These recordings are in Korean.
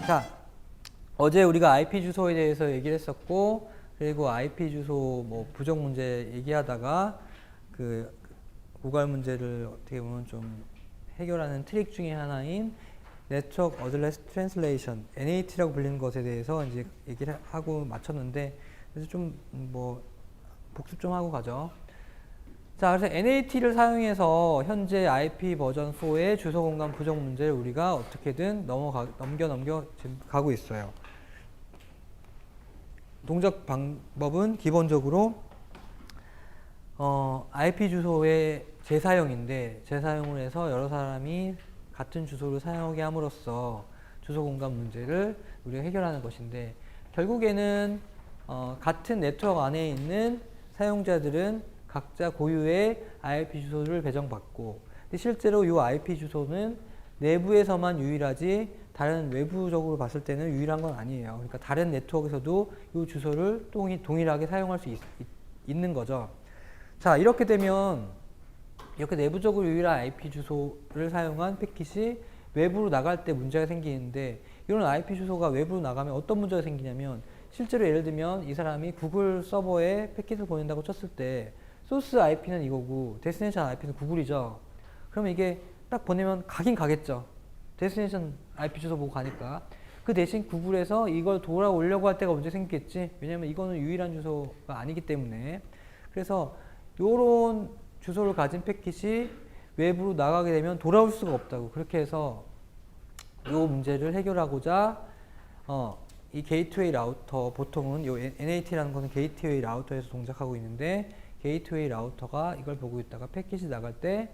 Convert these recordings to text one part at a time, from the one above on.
자, 어제 우리가 IP 주소에 대해서 얘기를 했었고, 그리고 IP 주소 뭐 부정 문제 얘기하다가 그 고갈 문제를 어떻게 보면 좀 해결하는 트릭 중에 하나인 Network Address Translation (NAT라고 불리는 것에 대해서 이제 얘기를 하고 마쳤는데, 그래서 좀 뭐 복습 좀 하고 가죠. 자, 그래서 NAT를 사용해서 현재 IP 버전 4의 주소 공간 부정 문제를 우리가 어떻게든 넘겨 지금 가고 있어요. 동작 방법은 기본적으로 IP 주소의 재사용인데, 재사용을 해서 여러 사람이 같은 주소를 사용하게 함으로써 주소 공간 문제를 우리가 해결하는 것인데, 결국에는 같은 네트워크 안에 있는 사용자들은 각자 고유의 IP 주소를 배정받고, 근데 실제로 이 IP 주소는 내부에서만 유일하지 다른 외부적으로 봤을 때는 유일한 건 아니에요. 그러니까 다른 네트워크에서도 이 주소를 동일하게 사용할 수 있는 거죠. 자, 이렇게 되면 이렇게 내부적으로 유일한 IP 주소를 사용한 패킷이 외부로 나갈 때 문제가 생기는데, 이런 IP 주소가 외부로 나가면 어떤 문제가 생기냐면, 실제로 예를 들면 이 사람이 구글 서버에 패킷을 보낸다고 쳤을 때 소스 IP는 이거고 데스티네이션 IP는 구글이죠. 그러면 이게 딱 보내면 가긴 가겠죠. 데스티네이션 IP 주소 보고 가니까. 그 대신 구글에서 이걸 돌아오려고 할 때가 문제 생기겠지. 왜냐면 이거는 유일한 주소가 아니기 때문에. 그래서 요런 주소를 가진 패킷이 외부로 나가게 되면 돌아올 수가 없다고. 그렇게 해서 요 문제를 해결하고자 이 게이트웨이 라우터, 보통은 요 NAT라는 것은 게이트웨이 라우터에서 동작하고 있는데, 게이트웨이 라우터가 이걸 보고 있다가 패킷이 나갈 때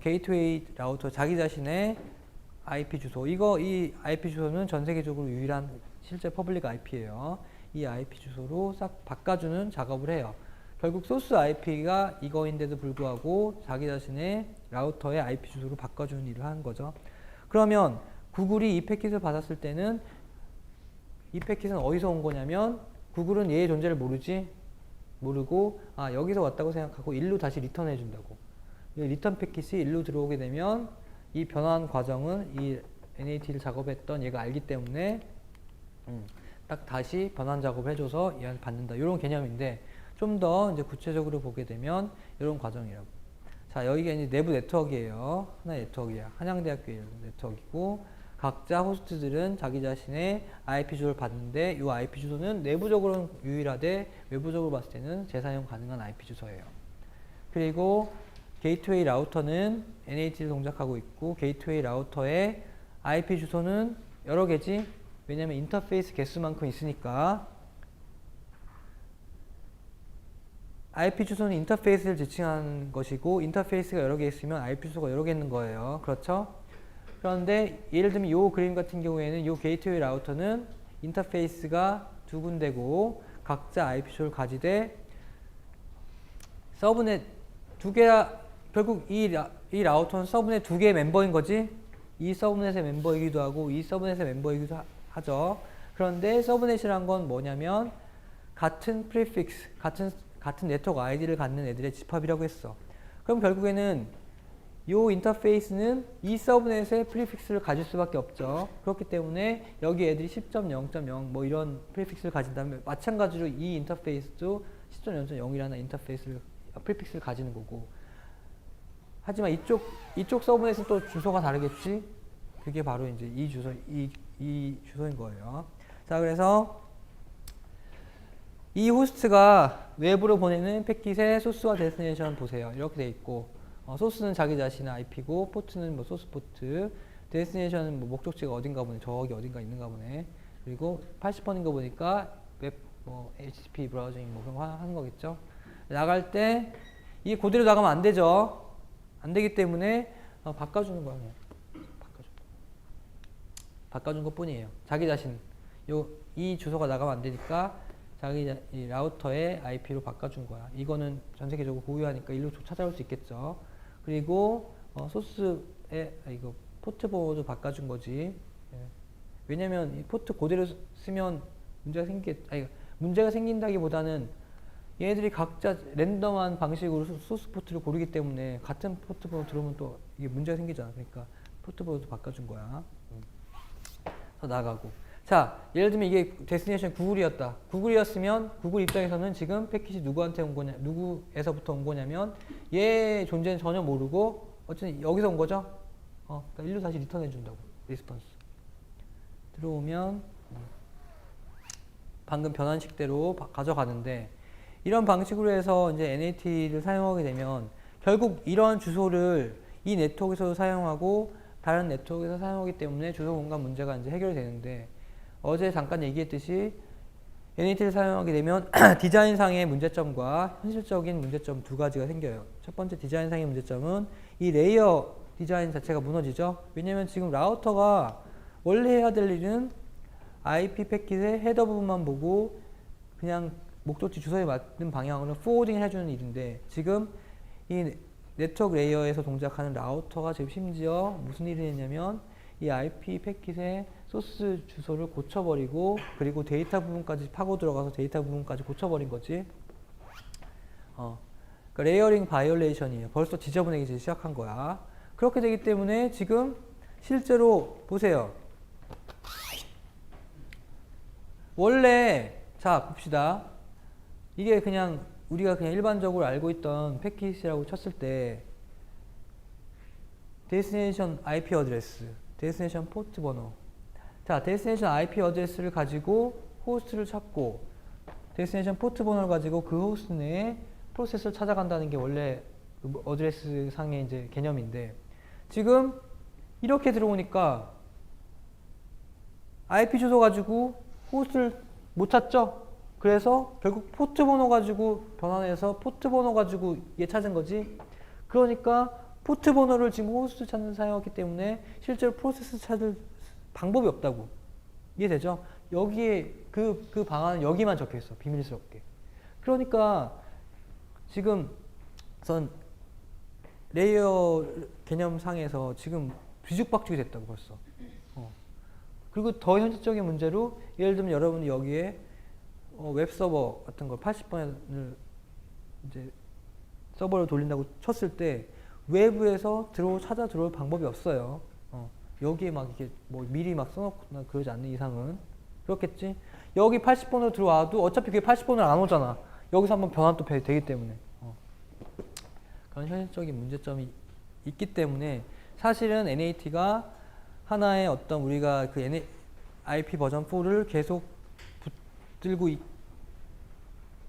게이트웨이 라우터 자기 자신의 IP 주소, 이 IP 주소는 전 세계적으로 유일한 실제 퍼블릭 IP예요. 이 IP 주소로 싹 바꿔주는 작업을 해요. 결국 소스 IP가 이거인데도 불구하고 자기 자신의 라우터의 IP 주소로 바꿔주는 일을 하는 거죠. 그러면 구글이 이 패킷을 받았을 때는 이 패킷은 어디서 온 거냐면, 구글은 얘의 존재를 모르고 여기서 왔다고 생각하고 일로 다시 리턴해 준다고. 이 리턴 패킷이 일로 들어오게 되면 이 변환 과정은 이 NAT를 작업했던 얘가 알기 때문에 딱 다시 변환 작업을 해줘서 얘한테 받는다. 이런 개념인데, 좀 더 이제 구체적으로 보게 되면 이런 과정이라고. 자, 여기가 이제 내부 네트워크예요. 하나의 네트워크야. 한양대학교의 네트워크이고, 각자 호스트들은 자기 자신의 IP 주소를 받는데, 이 IP 주소는 내부적으로는 유일하되 외부적으로 봤을 때는 재사용 가능한 IP 주소예요. 그리고 게이트웨이 라우터는 NAT를 동작하고 있고, 게이트웨이 라우터의 IP 주소는 여러 개지. 왜냐면 인터페이스 개수만큼 있으니까. IP 주소는 인터페이스를 지칭하는 것이고, 인터페이스가 여러 개 있으면 IP 주소가 여러 개 있는 거예요. 그렇죠? 그런데 예를 들면 이 그림 같은 경우에는 이 게이트웨이 라우터는 인터페이스가 두 군데고 각자 IP 주소를 가지되 서브넷 두 개라, 결국 이 라우터는 서브넷 두 개의 멤버인 거지. 이 서브넷의 멤버이기도 하고 이 서브넷의 멤버이기도 하죠. 그런데 서브넷이란 건 뭐냐면 같은 프리픽스, 같은 네트워크 아이디를 갖는 애들의 집합이라고 했어. 그럼 결국에는 이 인터페이스는 이 서브넷의 프리픽스를 가질 수밖에 없죠. 그렇기 때문에 여기 애들이 10.0.0 뭐 이런 프리픽스를 가진다면, 마찬가지로 이 인터페이스도 10.0.0이라는 프리픽스를 가지는 거고. 하지만 이쪽 서브넷은 또 주소가 다르겠지. 그게 바로 이제 이 주소인 거예요. 자, 그래서 이 호스트가 외부로 보내는 패킷의 소스와 데스티네이션 보세요. 이렇게 돼 있고, 소스는 자기 자신의 IP고, 포트는 뭐 소스 포트, 데스티네이션은 뭐 목적지가 어딘가 보네. 저기 어딘가 있는가 보네. 그리고 80번인가 보니까 웹 뭐 HTTP 브라우징 뭐 그런 거 하는 거겠죠. 나갈 때 이게 그대로 나가면 안 되죠. 안 되기 때문에 바꿔주는 거야. 그냥 바꿔준 것 뿐이에요. 자기 자신 이 주소가 나가면 안 되니까 이 라우터의 IP로 바꿔준 거야. 이거는 전 세계적으로 고유하니까 일로 찾아올 수 있겠죠. 그리고 소스에 이거 포트 번호도 바꿔준 거지. 예. 왜냐면 이 포트 그대로 쓰면 문제가 생긴다기보다는 얘네들이 각자 랜덤한 방식으로 소스 포트를 고르기 때문에 같은 포트 번호 들어오면 또 이게 문제가 생기잖아. 그러니까 포트 번호도 바꿔준 거야. 나가고. 자, 예를 들면 이게 데스티네이션 구글이었다. 구글이었으면 구글 입장에서는 지금 패킷이 누구한테 온 거냐, 누구에서부터 온 거냐면 얘 존재는 전혀 모르고 어쨌든 여기서 온 거죠. 그러니까 일로 다시 리턴해 준다고. 리스폰스. 들어오면 방금 변환식대로 가져가는데 이런 방식으로 해서 이제 NAT를 사용하게 되면 결국 이런 주소를 이 네트워크에서도 사용하고 다른 네트워크에서 사용하기 때문에 주소 공간 문제가 이제 해결이 되는데 어제 잠깐 얘기했듯이 NAT를 사용하게 되면 디자인상의 문제점과 현실적인 문제점 두 가지가 생겨요. 첫 번째 디자인상의 문제점은 이 레이어 디자인 자체가 무너지죠. 왜냐면 지금 라우터가 원래 해야 될 일은 IP 패킷의 헤더 부분만 보고 그냥 목적지 주소에 맞는 방향으로 포워딩을 해주는 일인데 지금 이 네트워크 레이어에서 동작하는 라우터가 지금 심지어 무슨 일을 했냐면 이 IP 패킷의 소스 주소를 고쳐버리고 그리고 데이터 부분까지 파고 들어가서 데이터 부분까지 고쳐버린 거지. 그러니까 레이어링 바이올레이션이에요. 벌써 지저분해지기 시작한 거야. 그렇게 되기 때문에 지금 실제로 보세요. 원래 자 봅시다. 이게 그냥 우리가 그냥 일반적으로 알고 있던 패킷이라고 쳤을 때 데스티네이션 IP 어드레스, 데스티네이션 포트 번호. 자, 데스티네이션 IP 어드레스를 가지고 호스트를 찾고 데스티네이션 포트 번호를 가지고 그 호스트 내에 프로세스를 찾아간다는 게 원래 어드레스 상의 이제 개념인데 지금 이렇게 들어오니까 IP 주소 가지고 호스트를 못 찾죠? 그래서 결국 포트 번호 가지고 변환해서 포트 번호 가지고 얘 찾은 거지. 그러니까 포트 번호를 지금 호스트 찾는 사용했기 때문에 실제로 프로세스 찾을 방법이 없다고. 이해되죠? 여기에 그 방안은 여기만 적혀 있어. 비밀스럽게. 그러니까 지금 전 레이어 개념상에서 지금 뒤죽박죽이 됐다고 벌써. 그리고 더 현실적인 문제로 예를 들면 여러분이 여기에 웹서버 같은 걸 80번을 이제 서버를 돌린다고 쳤을 때 외부에서 찾아 들어올 방법이 없어요. 여기에 막 이렇게 뭐 미리 막 써놓거나 그러지 않는 이상은 그렇겠지. 여기 80번으로 들어와도 어차피 그게 80번으로 안 오잖아. 여기서 한번 변환 또 되기 때문에 그런 현실적인 문제점이 있기 때문에 사실은 NAT가 하나의 어떤 우리가 그 IP 버전 4를 계속 붙들고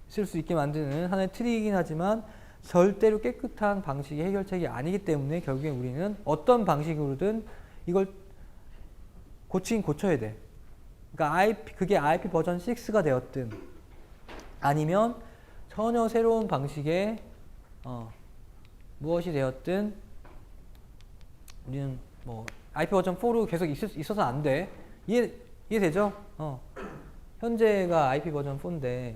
있을 수 있게 만드는 하나의 트릭이긴 하지만 절대로 깨끗한 방식의 해결책이 아니기 때문에 결국에 우리는 어떤 방식으로든 이걸 고치긴 고쳐야 돼. 그러니까 그게 IP 버전 6가 되었든 아니면 전혀 새로운 방식의 무엇이 되었든 우리는 뭐 IP 버전 4로 계속 있어서 안 돼. 이해되죠? 현재가 IP 버전 4인데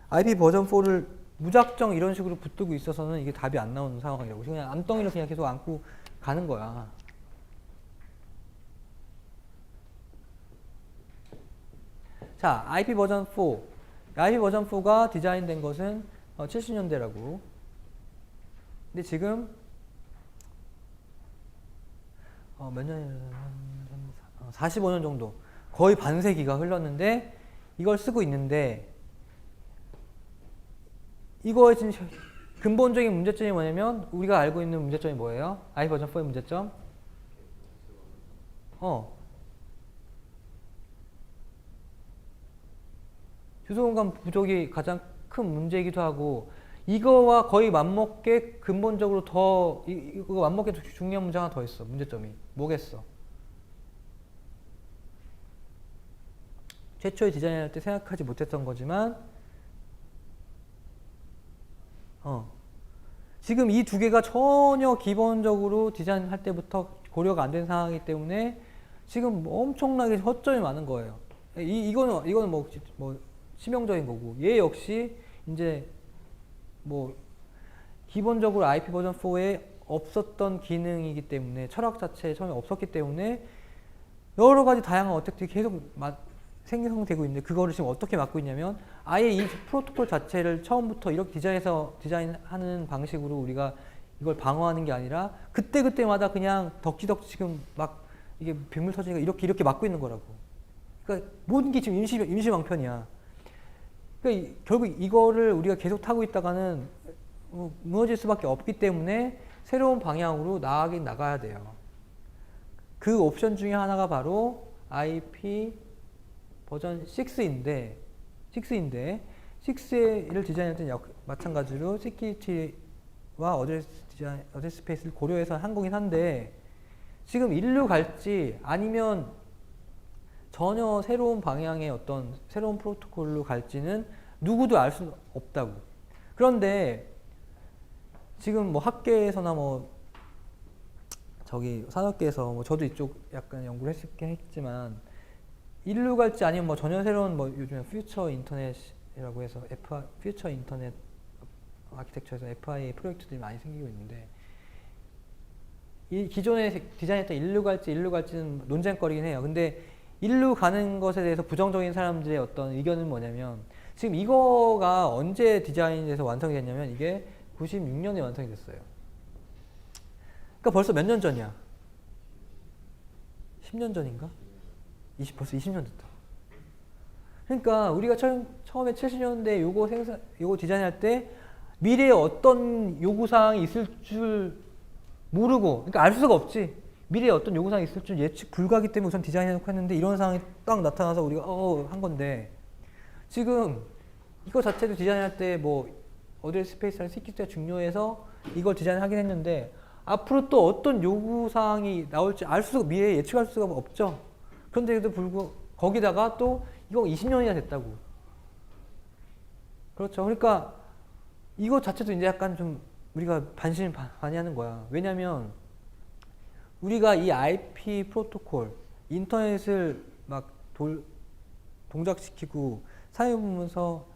IP 버전 4를 무작정 이런 식으로 붙들고 있어서는 이게 답이 안 나오는 상황이라고. 그냥 암덩이를 그냥 계속 안고 가는 거야. 자, IP 버전 4. IP 버전 4가 디자인된 것은 70년대라고. 근데 지금 몇 년, 45년 정도, 거의 반세기가 흘렀는데 이걸 쓰고 있는데 이거의 지금 근본적인 문제점이 뭐냐면 우리가 알고 있는 문제점이 뭐예요? IP 버전 4의 문제점? 주소 공간 부족이 가장 큰 문제이기도 하고 이거와 거의 맞먹게 근본적으로 이거 맞먹게 중요한 문제 하나 더 있어. 문제점이 뭐겠어? 최초에 디자인할 때 생각하지 못했던 거지만 지금 이 두 개가 전혀 기본적으로 디자인할 때부터 고려가 안 된 상황이기 때문에 지금 엄청나게 허점이 많은 거예요. 이거는 뭐 치명적인 거고 얘 역시 이제 뭐 기본적으로 IP 버전 4에 없었던 기능이기 때문에 철학 자체에 처음에 없었기 때문에 여러 가지 다양한 어택들이 계속 생성되고 있는데 그거를 지금 어떻게 막고 있냐면 아예 이 프로토콜 자체를 처음부터 이렇게 디자인하는 방식으로 우리가 이걸 방어하는 게 아니라 그때그때마다 그냥 덕지덕지 지금 막 이게 빗물 터지니까 이렇게 막고 있는 거라고. 그러니까 모든 게 지금 임시방편이야. 그러니까 결국 이거를 우리가 계속 타고 있다가는 무너질 수밖에 없기 때문에 새로운 방향으로 나가긴 나가야 돼요. 그 옵션 중에 하나가 바로 IP 버전 6인데 6를 디자인할 때는 마찬가지로 시큐리티와 어드레스 스페이스를 고려해서 한 거긴 한데 지금 일로 갈지 아니면 전혀 새로운 방향의 어떤 새로운 프로토콜로 갈지는 누구도 알 수는 없다고. 그런데 지금 뭐 학계에서나 뭐 저기 산업계에서 뭐 저도 이쪽 약간 연구를 했지만 일로 갈지 아니면 뭐 전혀 새로운 뭐 요즘에 퓨처 인터넷이라고 해서 퓨처 인터넷 아키텍처에서 FIA 프로젝트들이 많이 생기고 있는데 이 기존에 디자인했던 일로 갈지는 논쟁거리긴 해요. 근데 일로 가는 것에 대해서 부정적인 사람들의 어떤 의견은 뭐냐면 지금 이거가 언제 디자인돼서 완성이 됐냐면 이게 96년에 완성이 됐어요. 그러니까 벌써 몇 년 전이야? 10년 전인가? 벌써 20년 됐다. 그러니까 우리가 처음에 70년대 요거 디자인할 때 미래에 어떤 요구사항이 있을 줄 모르고, 그러니까 알 수가 없지. 미래에 어떤 요구사항이 있을 줄 예측 불가하기 때문에 우선 디자인해놓고 했는데 이런 상황이 딱 나타나서 우리가 한 건데 지금 이거 자체도 디자인할 때 뭐 어드레스 스페이스랑 시큐리티가 중요해서 이걸 디자인하긴 했는데 앞으로 또 어떤 요구사항이 나올지 미래에 예측할 수가 없죠. 그런데도 불구하고 거기다가 또 이거 20년이나 됐다고. 그렇죠. 그러니까 이거 자체도 이제 약간 좀 우리가 반신반의하는 거야. 왜냐면 우리가 이 IP 프로토콜, 인터넷을 막 동작시키고 사용하면서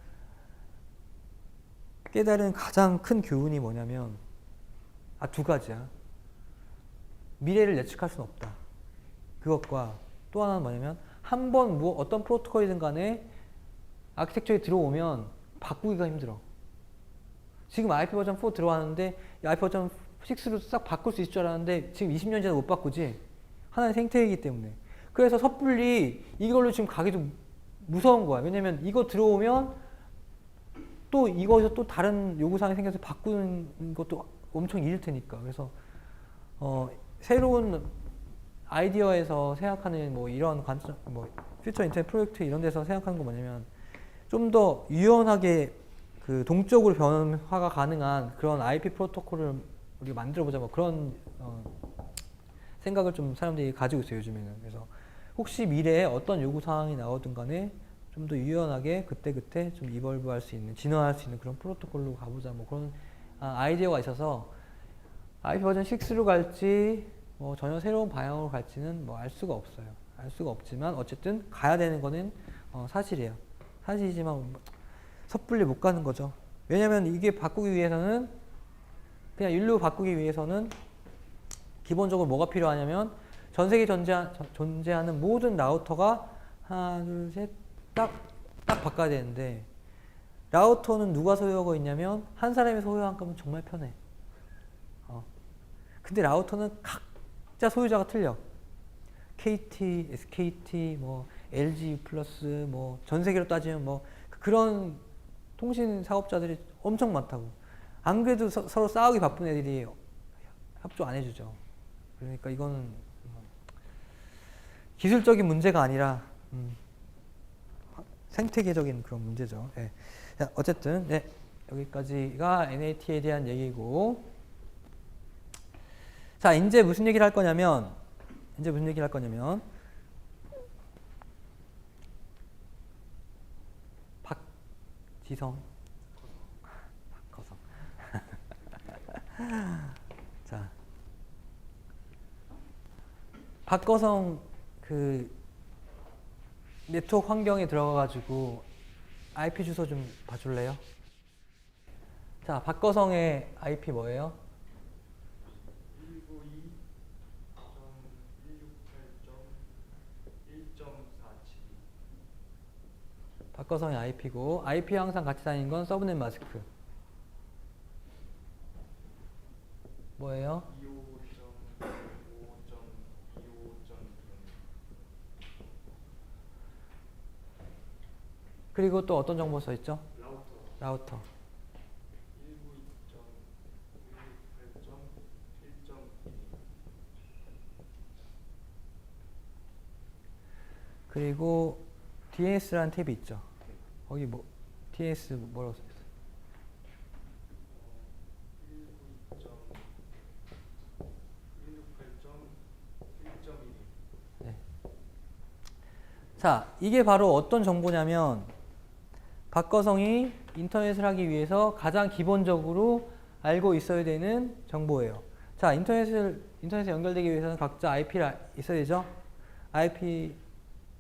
깨달은 가장 큰 교훈이 뭐냐면 두 가지야. 미래를 예측할 수는 없다. 그것과 또 하나는 뭐냐면 한 번 어떤 프로토콜이든 간에 아키텍처에 들어오면 바꾸기가 힘들어. 지금 IP 버전 4 들어왔는데 IP 버전 6로 싹 바꿀 수 있을 줄 알았는데 지금 20년 전에 못 바꾸지. 하나의 생태이기 때문에. 그래서 섣불리 이걸로 지금 가기도 무서운 거야. 왜냐면 이거 들어오면 또 이거에서 또 다른 요구사항이 생겨서 바꾸는 것도 엄청 일일 테니까. 그래서 새로운 아이디어에서 생각하는 뭐 이런 관점, 뭐 퓨처 인터넷 프로젝트 이런 데서 생각하는 거 뭐냐면 좀 더 유연하게 그 동적으로 변화가 가능한 그런 IP 프로토콜을 우리가 만들어보자 뭐 그런 생각을 좀 사람들이 가지고 있어요 요즘에는. 그래서 혹시 미래에 어떤 요구 사항이 나오든 간에 좀 더 유연하게 그때그때 좀 이볼브할 수 있는, 진화할 수 있는 그런 프로토콜로 가보자 뭐 그런 아이디어가 있어서 IP 버전 6로 갈지 뭐 전혀 새로운 방향으로 갈지는 뭐 알 수가 없어요. 알 수가 없지만 어쨌든 가야 되는 거는 사실이에요. 사실이지만 섣불리 못 가는 거죠. 왜냐면 이게 바꾸기 위해서는 그냥 일로 바꾸기 위해서는 기본적으로 뭐가 필요하냐면 전 세계에 존재하는 모든 라우터가 하나 둘 셋 딱 바꿔야 되는데 라우터는 누가 소유하고 있냐면 한 사람이 소유한 거면 정말 편해. 근데 라우터는 각자 소유자가 틀려. KT, SKT, 뭐 LG 플러스, 뭐 전 세계로 따지면 뭐 그런 통신 사업자들이 엄청 많다고. 안 그래도 서로 싸우기 바쁜 애들이 협조 안 해주죠. 그러니까 이거는 기술적인 문제가 아니라 생태계적인 그런 문제죠. 네. 자, 어쨌든 네, 여기까지가 NAT에 대한 얘기고. 자, 이제 무슨 얘기를 할 거냐면 박지성 박거성 자, 박거성 그 네트워크 환경에 들어가가지고 IP 주소 좀 봐줄래요? 자, 박거성의 IP 뭐예요? 192.168.1.472. 박거성의 IP고 IP 항상 같이 다니는 건 서브넷 마스크. 뭐예요? 25.5.25.2. 그리고 또 어떤 정보 써 있죠? 라우터. 그리고 DNS라는 탭이 있죠. 거기 뭐 DNS 뭐라고 써 있어요? 네. 자, 이게 바로 어떤 정보냐면 박거성이 인터넷을 하기 위해서 가장 기본적으로 알고 있어야 되는 정보예요. 자, 인터넷에 연결되기 위해서는 각자 IP가 있어야 되죠. IP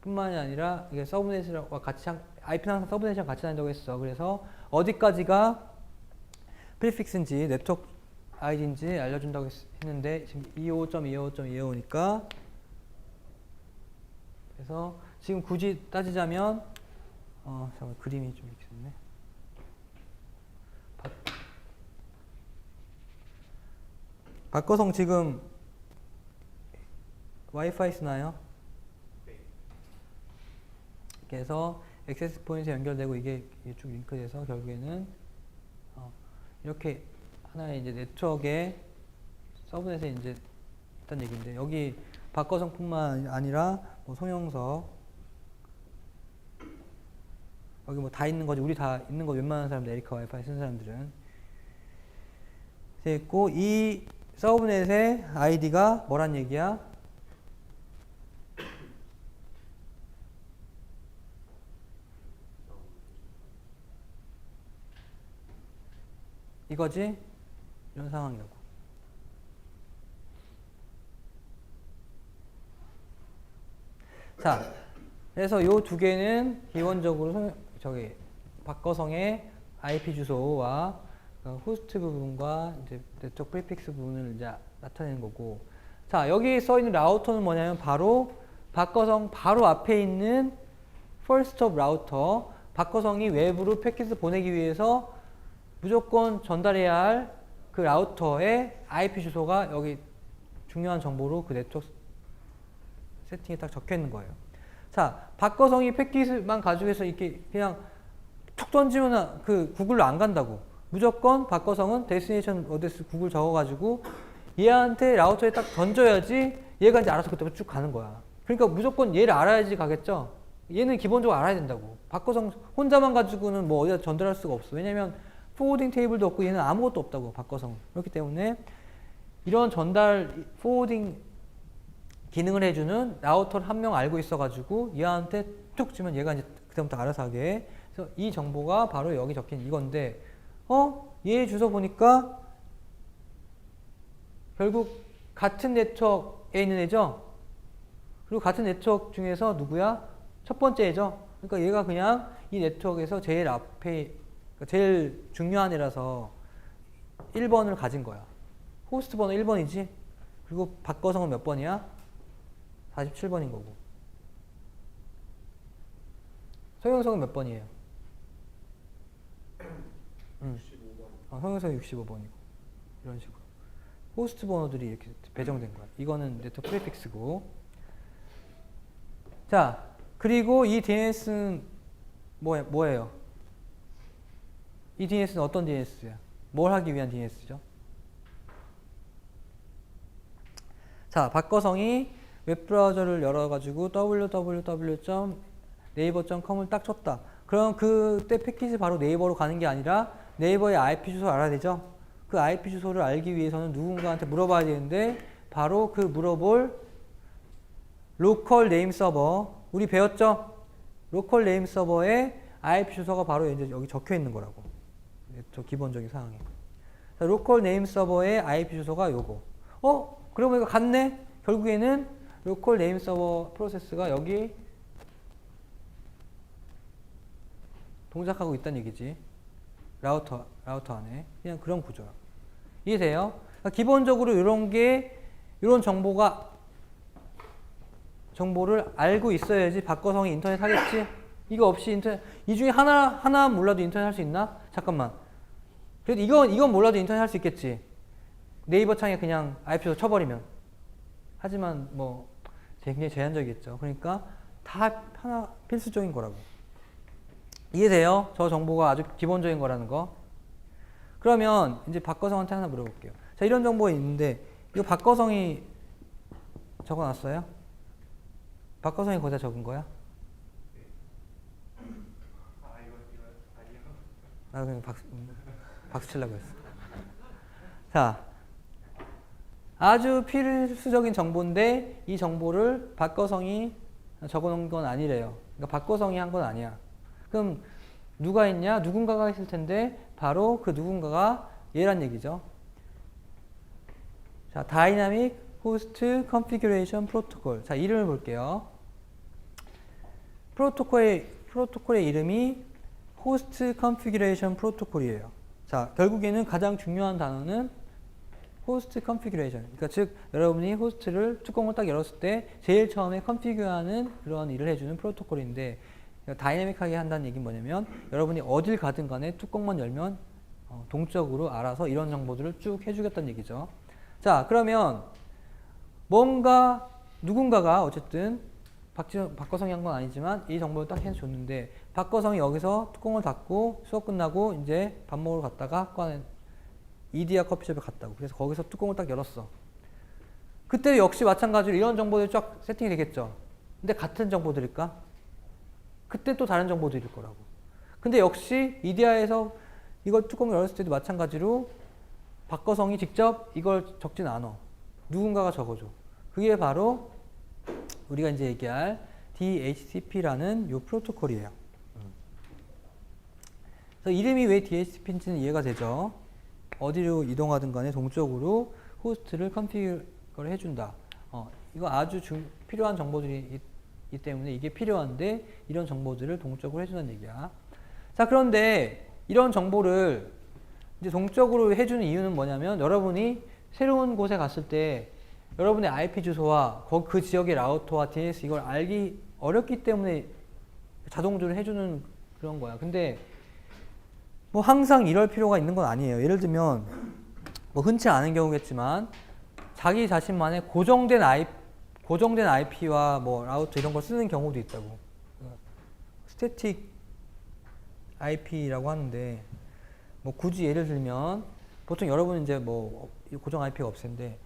뿐만이 아니라 이게 서브넷과 같이 IP는 항상 서브넷이랑 같이 다닌다고 했어. 그래서 어디까지가 프리픽스인지 네트워크 아이디인지 알려준다고 했는데 지금 255.255.255니까 그래서 지금 굳이 따지자면 잠깐만 그림이 좀 이렇게 있네. 박거성 지금 와이파이 쓰나요? 그래서 액세스 포인트에 연결되고 이게 쭉 링크돼서 결국에는 이렇게 하나의 이제 네트워크에 서브넷에 이제 있다는 얘기인데 여기 박거성뿐만 아니라 뭐 송영석 여기 뭐 다 있는 거지. 우리 다 있는 거 웬만한 사람들 에리카 와이파이 쓰는 사람들은 있고 이 서브넷의 아이디가 뭐란 얘기야? 이거지? 이런 상황이라고. 자, 그래서 요 두 개는 기본적으로 박거성의 IP 주소와 호스트 부분과 이제 네트워크 프리픽스 부분을 이제 나타내는 거고. 자, 여기 써 있는 라우터는 뭐냐면 바로 박거성 바로 앞에 있는 first hop 라우터. 박거성이 외부로 패킷을 보내기 위해서 무조건 전달해야 할 그 라우터의 IP 주소가 여기 중요한 정보로 그 네트워크 세팅에 딱 적혀 있는 거예요. 자, 박거성이 패킷만 가지고 해서 이렇게 그냥 툭 던지면 그 구글로 안 간다고. 무조건 박거성은 데스티네이션 어드레스 구글 적어가지고 얘한테 라우터에 딱 던져야지 얘가 이제 알아서 그때부터 쭉 가는 거야. 그러니까 무조건 얘를 알아야지 가겠죠? 얘는 기본적으로 알아야 된다고. 박거성 혼자만 가지고는 뭐 어디다 전달할 수가 없어. 왜냐면 포워딩 테이블도 없고 얘는 아무것도 없다고, 박거성. 그렇기 때문에 이런 전달, 포워딩 기능을 해주는 라우터를 한 명 알고 있어가지고 얘한테 툭 주면 얘가 이제 그다음부터 알아서 하게. 그래서 이 정보가 바로 여기 적힌 이건데, 얘 주소 보니까 결국 같은 네트워크에 있는 애죠? 그리고 같은 네트워크 중에서 누구야? 첫 번째 애죠? 그러니까 얘가 그냥 이 네트워크에서 제일 앞에, 제일 중요한 애라서 1번을 가진 거야. 호스트 번호 1번이지? 그리고 박거성은 몇 번이야? 47번인 거고. 송영석은 몇 번이에요? 65번. 송영석은 65번이고. 이런 식으로. 호스트 번호들이 이렇게 배정된 거야. 이거는 네트워크 프리픽스고. 자, 그리고 이 DNS는 뭐예요? 이 DNS는 어떤 DNS야? 뭘 하기 위한 DNS죠? 자, 박거성이 웹브라우저를 열어가지고 www.naver.com을 딱 쳤다. 그럼 그때 패킷이 바로 네이버로 가는 게 아니라 네이버의 IP 주소를 알아야 되죠? 그 IP 주소를 알기 위해서는 누군가한테 물어봐야 되는데 바로 그 물어볼 로컬 네임 서버, 우리 배웠죠? 로컬 네임 서버의 IP 주소가 바로 이제 여기 적혀 있는 거라고. 저 기본적인 상황에. 자, 로컬 네임 서버의 IP 주소가 요거. 그러고 보니까 같네? 결국에는 로컬 네임 서버 프로세스가 여기 동작하고 있다는 얘기지. 라우터 안에. 그냥 그런 구조야. 이해돼요? 그러니까 기본적으로 이런 정보를 알고 있어야지 박거성이 인터넷 하겠지? 이거 없이 인터넷, 이 중에 하나 몰라도 인터넷 할 수 있나? 잠깐만. 그래도 이건 몰라도 인터넷 할 수 있겠지. 네이버 창에 그냥 IP로 쳐버리면. 하지만 뭐 굉장히 제한적이겠죠. 그러니까 다 하나 필수적인 거라고. 이해돼요? 저 정보가 아주 기본적인 거라는 거. 그러면 이제 박거성한테 하나 물어볼게요. 자, 이런 정보가 있는데 이거 박거성이 적어놨어요? 박거성이 거기다 적은 거야? 나 그냥 박수 치려고 했어. 자, 아주 필수적인 정보인데 이 정보를 박거성이 적어놓은 건 아니래요. 그러니까 박거성이 한 건 아니야. 그럼 누가 있냐? 누군가가 있을 텐데 바로 그 누군가가 얘란 얘기죠. 자, Dynamic Host Configuration Protocol. 자, 이름을 볼게요. 프로토콜의 이름이 Host Configuration Protocol이에요. 자, 결국에는 가장 중요한 단어는 Host Configuration. 그러니까 즉 여러분이 호스트를 뚜껑을 딱 열었을 때 제일 처음에 컨피규어하는 그런 일을 해주는 프로토콜인데 다이내믹하게 한다는 얘기는 뭐냐면 여러분이 어딜 가든 간에 뚜껑만 열면 동적으로 알아서 이런 정보들을 쭉 해주겠다는 얘기죠. 자, 그러면 뭔가 누군가가 어쨌든 박거성이 한 건 아니지만 이 정보를 딱 해줬는데 박거성이 여기서 뚜껑을 닫고 수업 끝나고 이제 밥 먹으러 갔다가 학과는 이디야 커피숍에 갔다고. 그래서 거기서 뚜껑을 딱 열었어. 그때 역시 마찬가지로 이런 정보들이 쫙 세팅이 되겠죠. 근데 같은 정보들일까? 그때 또 다른 정보들일 거라고. 근데 역시 이디야에서 이걸 뚜껑을 열었을 때도 마찬가지로 박거성이 직접 이걸 적진 않아. 누군가가 적어줘. 그게 바로 우리가 이제 얘기할 DHCP라는 요 프로토콜이에요. 그래서 이름이 왜 DHCP인지는 이해가 되죠. 어디로 이동하든 간에 동적으로 호스트를 컨피그를 해준다. 이거 아주 필요한 정보들이 있기 때문에 이게 필요한데 이런 정보들을 동적으로 해준다는 얘기야. 자, 그런데 이런 정보를 이제 동적으로 해주는 이유는 뭐냐면 여러분이 새로운 곳에 갔을 때 여러분의 IP 주소와 그 지역의 라우터와 DNS 이걸 알기 어렵기 때문에 자동적으로 해주는 그런 거야. 근데 뭐 항상 이럴 필요가 있는 건 아니에요. 예를 들면 뭐 흔치 않은 경우겠지만 자기 자신만의 고정된 IP와 뭐 라우터 이런 걸 쓰는 경우도 있다고. 스태틱 IP라고 하는데 뭐 굳이 예를 들면 보통 여러분은 이제 뭐 고정 IP가 없을 텐데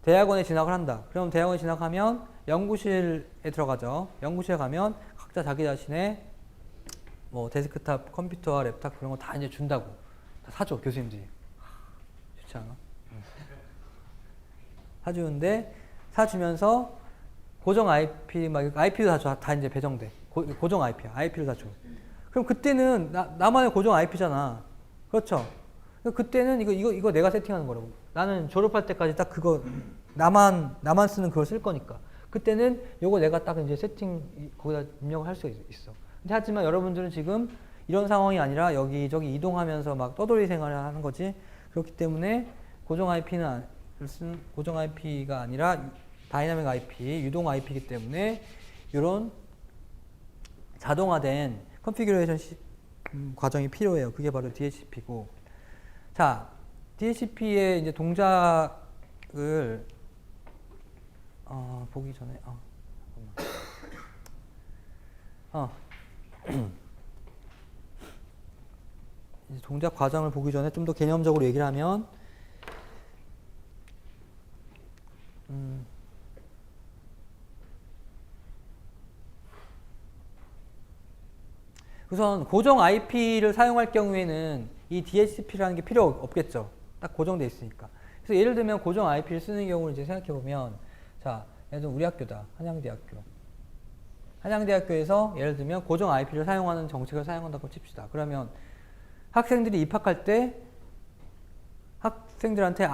대학원에 진학을 한다. 그럼 대학원에 진학하면 연구실에 들어가죠. 연구실에 가면 각자 자기 자신의 뭐 데스크탑 컴퓨터와 랩탑 그런 거 다 이제 준다고. 다 사줘, 교수님들이. 좋지 않아? 사주는데 사주면서 고정 IP 막 IP도 다 이제 배정돼. 고정 IP야. IP를 다 줘. 그럼 그때는 나만의 고정 IP잖아. 그렇죠? 그때는 이거 내가 세팅하는 거라고. 나는 졸업할 때까지 딱 그거 나만 쓰는 그걸 쓸 거니까. 그때는 요거 내가 딱 이제 세팅 거기다 입력을 할 수 있어. 근데 하지만 여러분들은 지금 이런 상황이 아니라 여기저기 이동하면서 막 떠돌이 생활을 하는 거지. 그렇기 때문에 고정 IP가 아니라 다이나믹 IP, 유동 IP이기 때문에 이런 자동화된 컨피규레이션 과정이 필요해요. 그게 바로 DHCP고. 자, DHCP의 이제 동작을 보기 전에 이제 동작 과정을 보기 전에 좀 더 개념적으로 얘기를 하면 우선 고정 IP를 사용할 경우에는 이 DHCP라는 게 필요 없겠죠. 딱 고정돼 있으니까. 그래서 예를 들면 고정 IP를 쓰는 경우를 이제 생각해 보면, 자, 예를 들면 우리 학교다. 한양대학교. 한양대학교에서 예를 들면 고정 IP를 사용하는 정책을 사용한다고 칩시다. 그러면 학생들이 입학할 때 학생들한테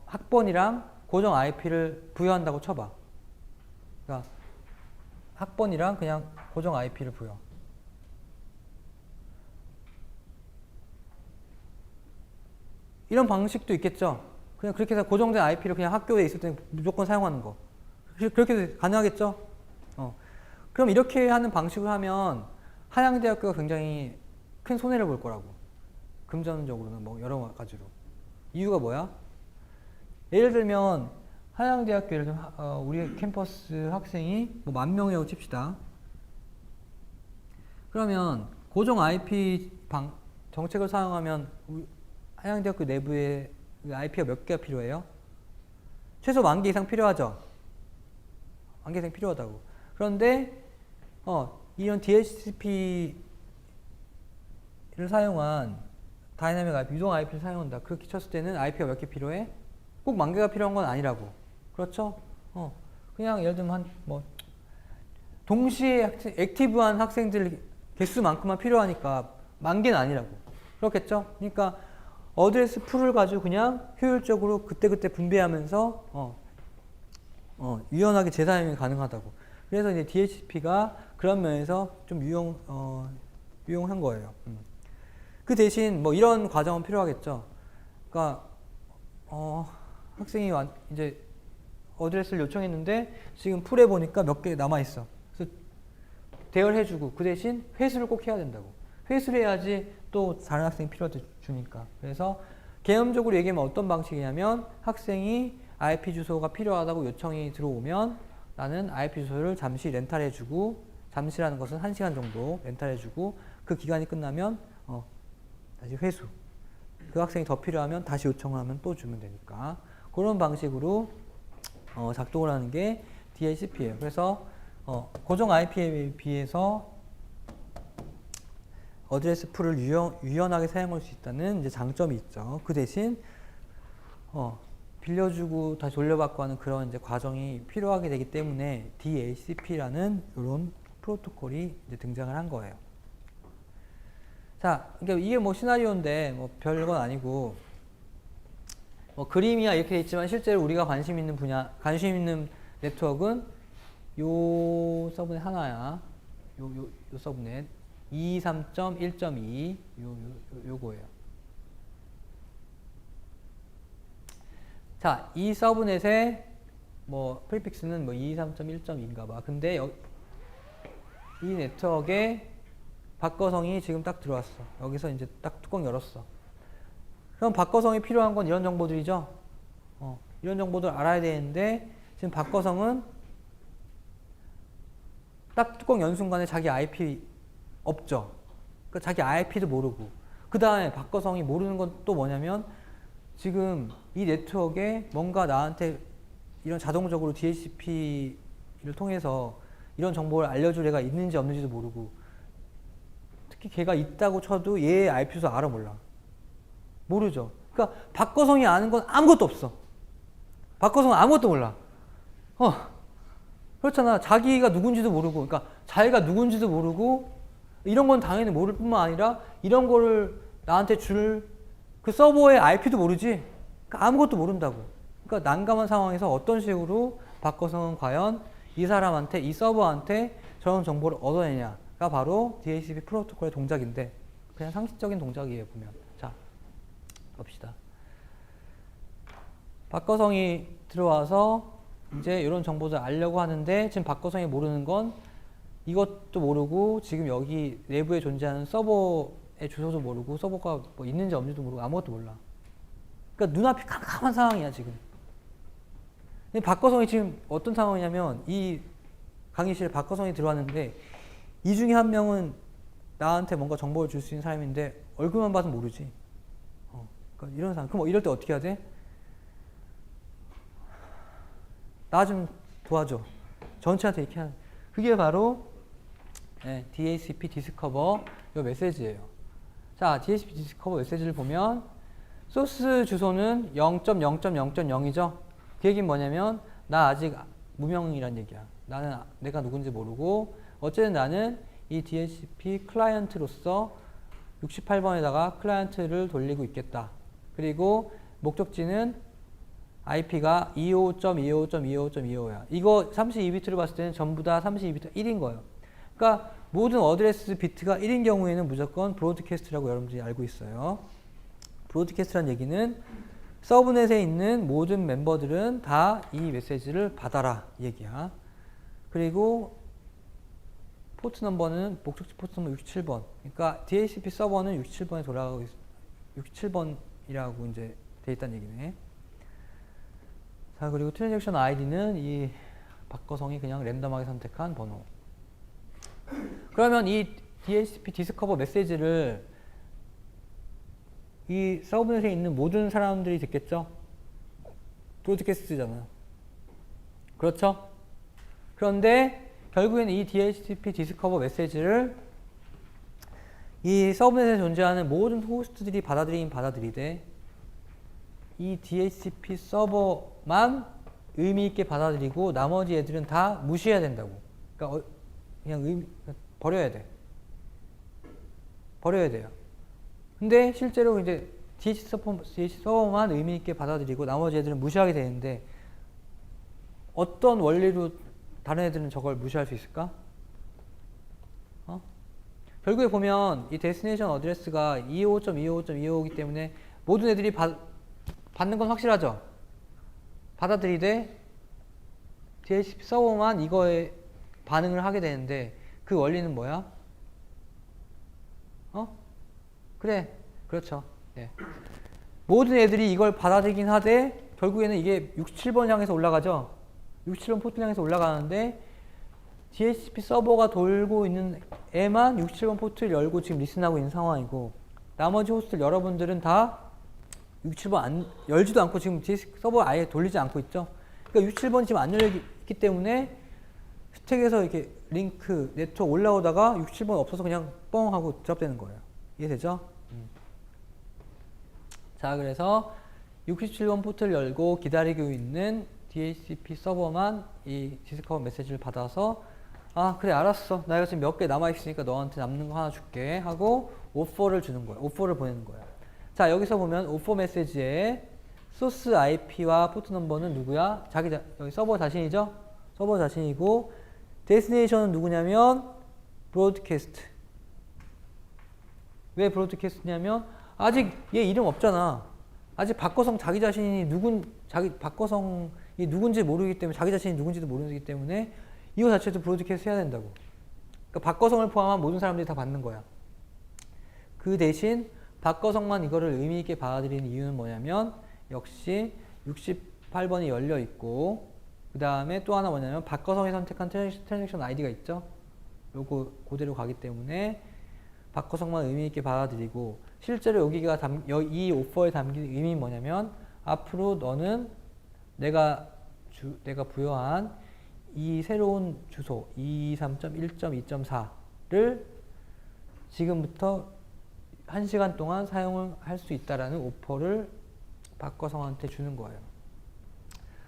학번이랑 고정 IP를 부여한다고 쳐봐. 그러니까 학번이랑 그냥 고정 IP를 부여. 이런 방식도 있겠죠. 그냥 그렇게 해서 고정된 IP를 그냥 학교에 있을 때 무조건 사용하는 거. 그렇게 가능하겠죠? 그럼 이렇게 하는 방식으로 하면 한양대학교가 굉장히 큰 손해를 볼 거라고. 금전적으로는 뭐 여러 가지로. 이유가 뭐야? 예를 들면 한양대학교 예를 들면 우리 캠퍼스 학생이 뭐 10,000명이라고 칩시다. 그러면 고정 IP 정책을 사용하면 한양대학교 내부에 IP가 몇 개가 필요해요? 최소 10,000개 이상 필요하죠? 10,000개 이상 필요하다고. 그런데 이런 DHCP를 사용한 다이나믹 IP, 유동 IP를 사용한다. 그렇게 쳤을 때는 IP가 몇 개 필요해? 꼭 10,000개가 필요한 건 아니라고. 그렇죠? 그냥 예를 들면 동시에 액티브한 학생들 개수만큼만 필요하니까 10,000개는 아니라고. 그렇겠죠? 그러니까 어드레스 풀을 가지고 그냥 효율적으로 그때그때 분배하면서 유연하게 재사용이 가능하다고. 그래서 이제 DHCP가 그런 면에서 좀 유용한 거예요. 그 대신 뭐 이런 과정은 필요하겠죠. 그러니까 학생이 이제 어드레스를 요청했는데 지금 풀에 보니까 몇 개 남아 있어. 그래서 대여해주고 그 대신 회수를 꼭 해야 된다고. 회수를 해야지 또 다른 학생이 필요하니까. 그래서 개념적으로 얘기하면 어떤 방식이냐면 학생이 IP 주소가 필요하다고 요청이 들어오면 나는 IP 주소를 잠시 렌탈해주고, 잠시라는 것은 1시간 정도 렌탈해주고 그 기간이 끝나면 다시 회수. 그 학생이 더 필요하면 다시 요청을 하면 또 주면 되니까 그런 방식으로 작동을 하는 게 DHCP예요. 그래서 고정 IP에 비해서 어드레스 풀을 유연하게 사용할 수 있다는 이제 장점이 있죠. 그 대신 빌려주고 다시 돌려받고 하는 그런 이제 과정이 필요하게 되기 때문에 DHCP라는 이런 프로토콜이 이제 등장을 한 거예요. 자, 그러니까 이게 뭐 시나리오인데 뭐 별건 아니고 뭐 그림이야 이렇게 돼 있지만 실제로 우리가 관심 있는 네트워크는 요 서브넷 하나야. 요 서브넷 23.1.2 요거예요. 자, 이 서브넷의 뭐 프리픽스는 뭐 23.1.2인가 봐. 근데 이 네트워크에 박거성이 지금 딱 들어왔어. 여기서 이제 딱 뚜껑 열었어. 그럼 박거성이 필요한 건 이런 정보들이죠. 이런 정보들 알아야 되는데 지금 박거성은 딱 뚜껑 연 순간에 자기 IP 없죠. 그러니까 자기 IP도 모르고. 그 다음에 박거성이 모르는 건 또 뭐냐면 지금 이 네트워크에 뭔가 나한테 이런 자동적으로 DHCP를 통해서 이런 정보를 알려줄 애가 있는지 없는지도 모르고, 특히 걔가 있다고 쳐도 얘의 IP 주소 알아 몰라. 모르죠. 그러니까 박거성이 아는 건 아무것도 없어. 박거성은 아무것도 몰라. 그렇잖아. 자기가 누군지도 모르고, 그러니까 자기가 누군지도 모르고, 이런 건 당연히 모를 뿐만 아니라 이런 거를 나한테 줄 그 서버의 IP도 모르지. 그러니까 아무것도 모른다고. 그러니까 난감한 상황에서 어떤 식으로 박거성은 과연 이 사람한테, 이 서버한테 저런 정보를 얻어내냐가 바로 DHCP 프로토콜의 동작인데, 그냥 상식적인 동작이에요, 보면. 자, 봅시다. 박거성이 들어와서 이제 이런 정보들 알려고 하는데, 지금 박거성이 모르는 건 이것도 모르고, 지금 여기 내부에 존재하는 서버의 주소도 모르고, 서버가 뭐 있는지 없는지도 모르고, 아무것도 몰라. 그러니까 눈앞이 캄캄한 상황이야, 지금. 근데 박거성이 지금 어떤 상황이냐면, 이 강의실에 박거성이 들어왔는데, 이 중에 한 명은 나한테 뭔가 정보를 줄 수 있는 사람인데, 얼굴만 봐도 모르지. 그러니까 이런 상황. 그럼 이럴 때 어떻게 해야 돼? 나 좀 도와줘. 전체한테 이렇게 하는. 그게 바로 DHCP 디스커버 요 메시지예요. 자, DHCP 디스커버 메시지를 보면 소스 주소는 0.0.0.0이죠. 그 얘기는 뭐냐면 나 아직 무명이란 얘기야. 내가 누군지 모르고 어쨌든 나는 이 DHCP 클라이언트로서 68번에다가 클라이언트를 돌리고 있겠다. 그리고 목적지는 IP가 255.255.255.255야. 이거 32비트로 봤을 때는 전부 다 32비트 1인 거예요. 그러니까 모든 어드레스 비트가 1인 경우에는 무조건 브로드캐스트라고 여러분들이 알고 있어요. 브로드캐스트란 얘기는 서브넷에 있는 모든 멤버들은 다 이 메시지를 받아라 이 얘기야. 그리고 포트 넘버는 목적지 포트 넘버 67번. 그러니까 DHCP 서버는 67번에 돌아가고 67번이라고 이제 돼 있다는 얘기네. 자, 그리고 트랜잭션 아이디는 이 박거성이 그냥 랜덤하게 선택한 번호. 그러면 이 DHCP 디스커버 메시지를 이 서브넷에 있는 모든 사람들이 듣겠죠? 브로드캐스트잖아요. 그렇죠? 그런데 결국에는 이 DHCP 디스커버 메시지를 이 서브넷에 존재하는 모든 호스트들이 받아들이긴 받아들이되 이 DHCP 서버만 의미 있게 받아들이고 나머지 애들은 다 무시해야 된다고. 그러니까 그냥 버려야 돼. 버려야 돼요. 근데 실제로 이제 DHCP 서버만 의미 있게 받아들이고 나머지 애들은 무시하게 되는데 어떤 원리로 다른 애들은 저걸 무시할 수 있을까? 결국에 보면 이 데스티네이션 어드레스가 255.255.255이기 때문에 모든 애들이 받는 건 확실하죠. 받아들이되 DHCP 서버만 이거에 반응을 하게 되는데 그 원리는 뭐야? 그래. 그렇죠. 예. 모든 애들이 이걸 받아들이긴 하되 결국에는 이게 67번 향해서 올라가죠. 67번 포트 향해서 올라가는데 DHCP 서버가 돌고 있는 애만 67번 포트를 열고 지금 리슨하고 있는 상황이고 나머지 호스트들 여러분들은 다 67번 열지도 않고 지금 DHCP 서버 아예 돌리지 않고 있죠. 그러니까 67번이 지금 안 열렸기 때문에 스택에서 이렇게 링크, 네트워크 올라오다가 67번 없어서 그냥 뻥 하고 드랍되는 거예요. 이해되죠? 자, 그래서 67번 포트를 열고 기다리고 있는 DHCP 서버만 이 디스커버 메시지를 받아서 아, 그래, 알았어. 나 이거 지금 몇 개 남아있으니까 너한테 남는 거 하나 줄게 하고 오퍼를 주는 거예요. 오퍼를 보내는 거예요. 자, 여기서 보면 오퍼 메시지에 소스 IP와 포트 넘버는 누구야? 여기 서버 자신이죠? 서버 자신이고 데스티네이션은 누구냐면 브로드캐스트. 왜 브로드캐스트냐면 아직 얘 이름 없잖아. 아직 박거성 자기 자신이 박거성이 누군지 모르기 때문에 자기 자신이 누군지도 모르기 때문에 이거 자체도 브로드캐스트 해야 된다고. 그러니까 박거성을 포함한 모든 사람들이 다 받는 거야. 그 대신 박거성만 이거를 의미 있게 받아들이는 이유는 뭐냐면 역시 68번이 열려 있고 그 다음에 또 하나 뭐냐면 박거성이 선택한 트랜잭션 아이디가 있죠. 요거 그대로 가기 때문에 박거성만 의미 있게 받아들이고 실제로 여기가 이 오퍼에 담긴 의미는 뭐냐면 앞으로 너는 내가 부여한 이 새로운 주소 223.1.2.4를 지금부터 1시간 동안 사용을 할 수 있다라는 오퍼를 박거성한테 주는 거예요.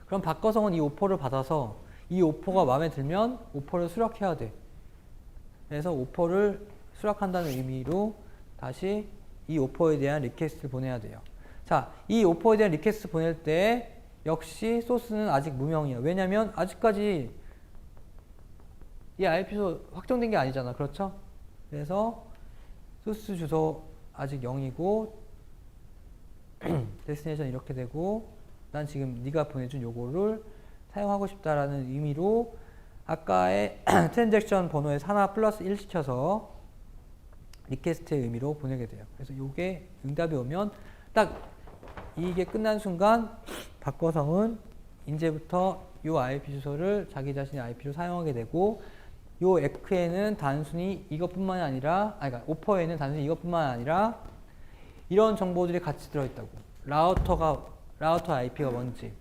그럼 박거성은 이 오퍼를 받아서 이 오퍼가 마음에 들면 오퍼를 수락해야 돼. 그래서 오퍼를 수락한다는 의미로 다시 이 오퍼에 대한 리퀘스트를 보내야 돼요. 자, 이 오퍼에 대한 리퀘스트 보낼 때 역시 소스는 아직 무명이에요. 왜냐면 아직까지 이 IP 주소 확정된 게 아니잖아. 그렇죠? 그래서 소스 주소 아직 0이고 데스티네이션 이렇게 되고 난 지금 네가 보내준 요거를 사용하고 싶다라는 의미로 아까의 트랜잭션 번호에 하나 플러스 1 시켜서 리퀘스트의 의미로 보내게 돼요. 그래서 요게 응답이 오면 딱 이게 끝난 순간 박거성은 이제부터 요 IP 주소를 자기 자신의 IP로 사용하게 되고 요 에크에는 단순히 이것뿐만이 아니라 그러니까 오퍼에는 단순히 이것뿐만 아니라 이런 정보들이 같이 들어있다고. 라우터 IP가 뭔지,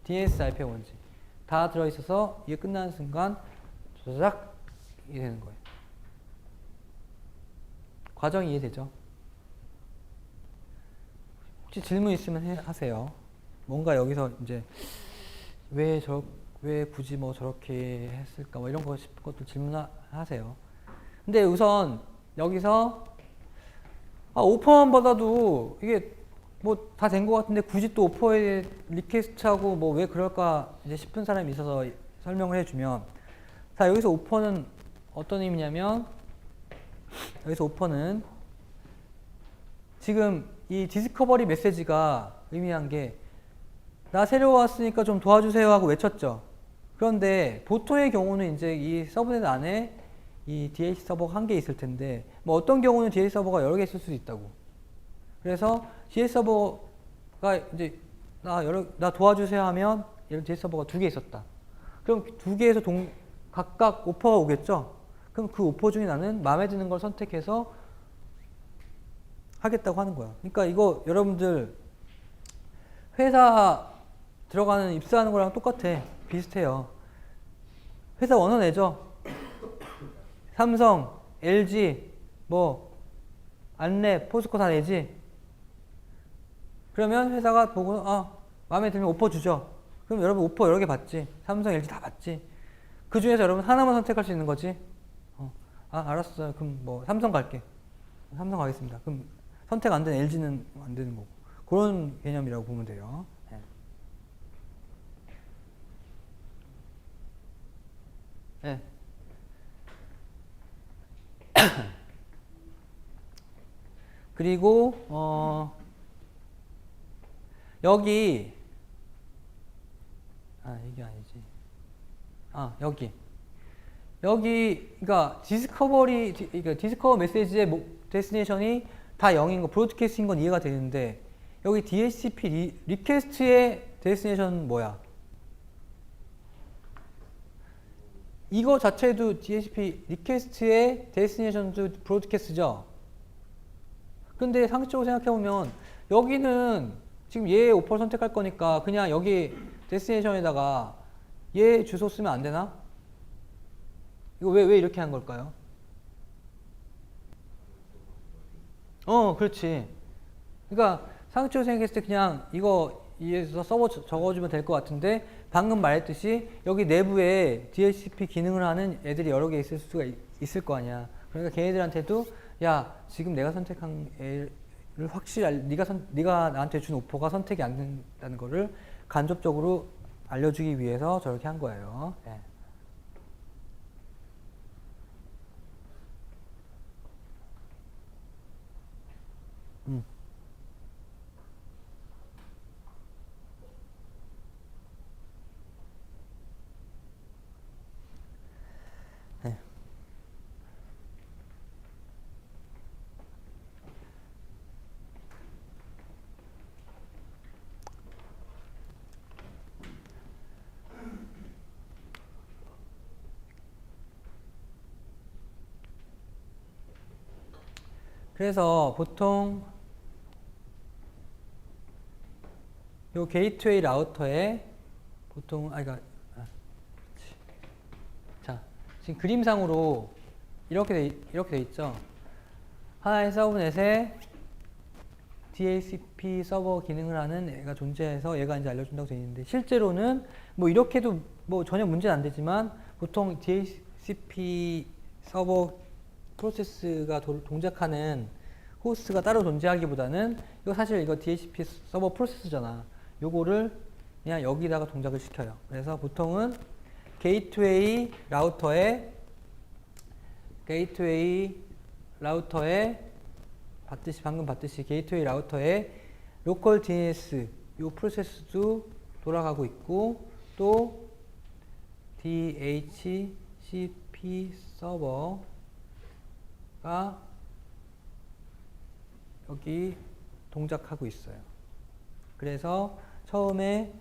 DNS IP가 뭔지 다 들어있어서 이게 끝나는 순간 조작 이게 되는 거예요. 과정이 이해되죠? 혹시 질문 있으면 하세요. 뭔가 여기서 이제 왜 굳이 뭐 저렇게 했을까 뭐 이런 거 싶은 것도 질문하세요. 근데 우선 여기서 오퍼만 받아도 이게 뭐 다 된 것 같은데 굳이 또 오퍼에 리퀘스트하고 뭐 왜 그럴까 이제 싶은 사람이 있어서 설명을 해주면 자, 여기서 오퍼는 어떤 의미냐면 여기서 오퍼는 지금 이 디스커버리 메시지가 의미한 게 나 새로 왔으니까 좀 도와주세요 하고 외쳤죠. 그런데 보통의 경우는 이제 이 서브넷 안에 이 DH 서버가 한 개 있을 텐데 뭐 어떤 경우는 DH 서버가 여러 개 있을 수도 있다고. 그래서 DH 서버가 이제 나 도와주세요 하면 이런 DH 서버가 두 개 있었다. 그럼 두 개에서 각각 오퍼가 오겠죠. 그럼 그 오퍼 중에 나는 마음에 드는 걸 선택해서 하겠다고 하는 거야. 그러니까 이거 여러분들 회사 들어가는 입사하는 거랑 똑같아. 비슷해요. 회사 원어 내죠. 삼성, LG, 뭐 안랩, 포스코 다 내지. 그러면 회사가 보고 마음에 들면 오퍼 주죠. 그럼 여러분 오퍼 여러 개 받지. 삼성, LG 다 받지. 그 중에서 여러분 하나만 선택할 수 있는 거지. 알았어. 그럼 뭐 삼성 갈게. 삼성 가겠습니다. 그럼 선택 안 되는 LG는 안 되는 거고. 그런 개념이라고 보면 돼요. 네. 그리고 여기 이게 아니지. 여기 그러니까 그러니까 디스커버 메시지의 데스티네이션이 다 0인 거, 브로드캐스트인 건 이해가 되는데 여기 DHCP 리퀘스트의 데스티네이션 뭐야? 이거 자체도 DHCP 리퀘스트의 데스티네이션도 브로드캐스트죠. 근데 상식적으로 생각해보면 여기는 지금 얘 오퍼를 선택할 거니까 그냥 여기 데스티네이션에다가 얘 주소 쓰면 안 되나? 이거 왜 이렇게 한 걸까요? 그렇지. 그러니까 상식적으로 생각했을 때 그냥 이거 위에서 서버 적어주면 될 것 같은데 방금 말했듯이 여기 내부에 DHCP 기능을 하는 애들이 여러 개 있을 수가 있을 거 아니야. 그러니까 걔네들한테도 야 지금 내가 선택한 애를 확실히 네가 나한테 준 오퍼가 선택이 안 된다는 거를 간접적으로 알려주기 위해서 저렇게 한 거예요. 네. 네. 그래서 보통 요 게이트웨이 라우터에 보통 자 지금 그림상으로 이렇게 돼 있죠. 하나의 서브넷에 DHCP 서버 기능을 하는 애가 존재해서 얘가 이제 알려준다고 돼 있는데 실제로는 뭐 이렇게도 뭐 전혀 문제는 안 되지만 보통 DHCP 서버 프로세스가 동작하는 호스트가 따로 존재하기보다는 이거 사실 이거 DHCP 서버 프로세스잖아. 요거를 그냥 여기다가 동작을 시켜요. 그래서 보통은 게이트웨이 라우터에 방금 봤듯이 게이트웨이 라우터에 로컬 DNS 요 프로세스도 돌아가고 있고 또 DHCP 서버가 여기 동작하고 있어요. 그래서 처음에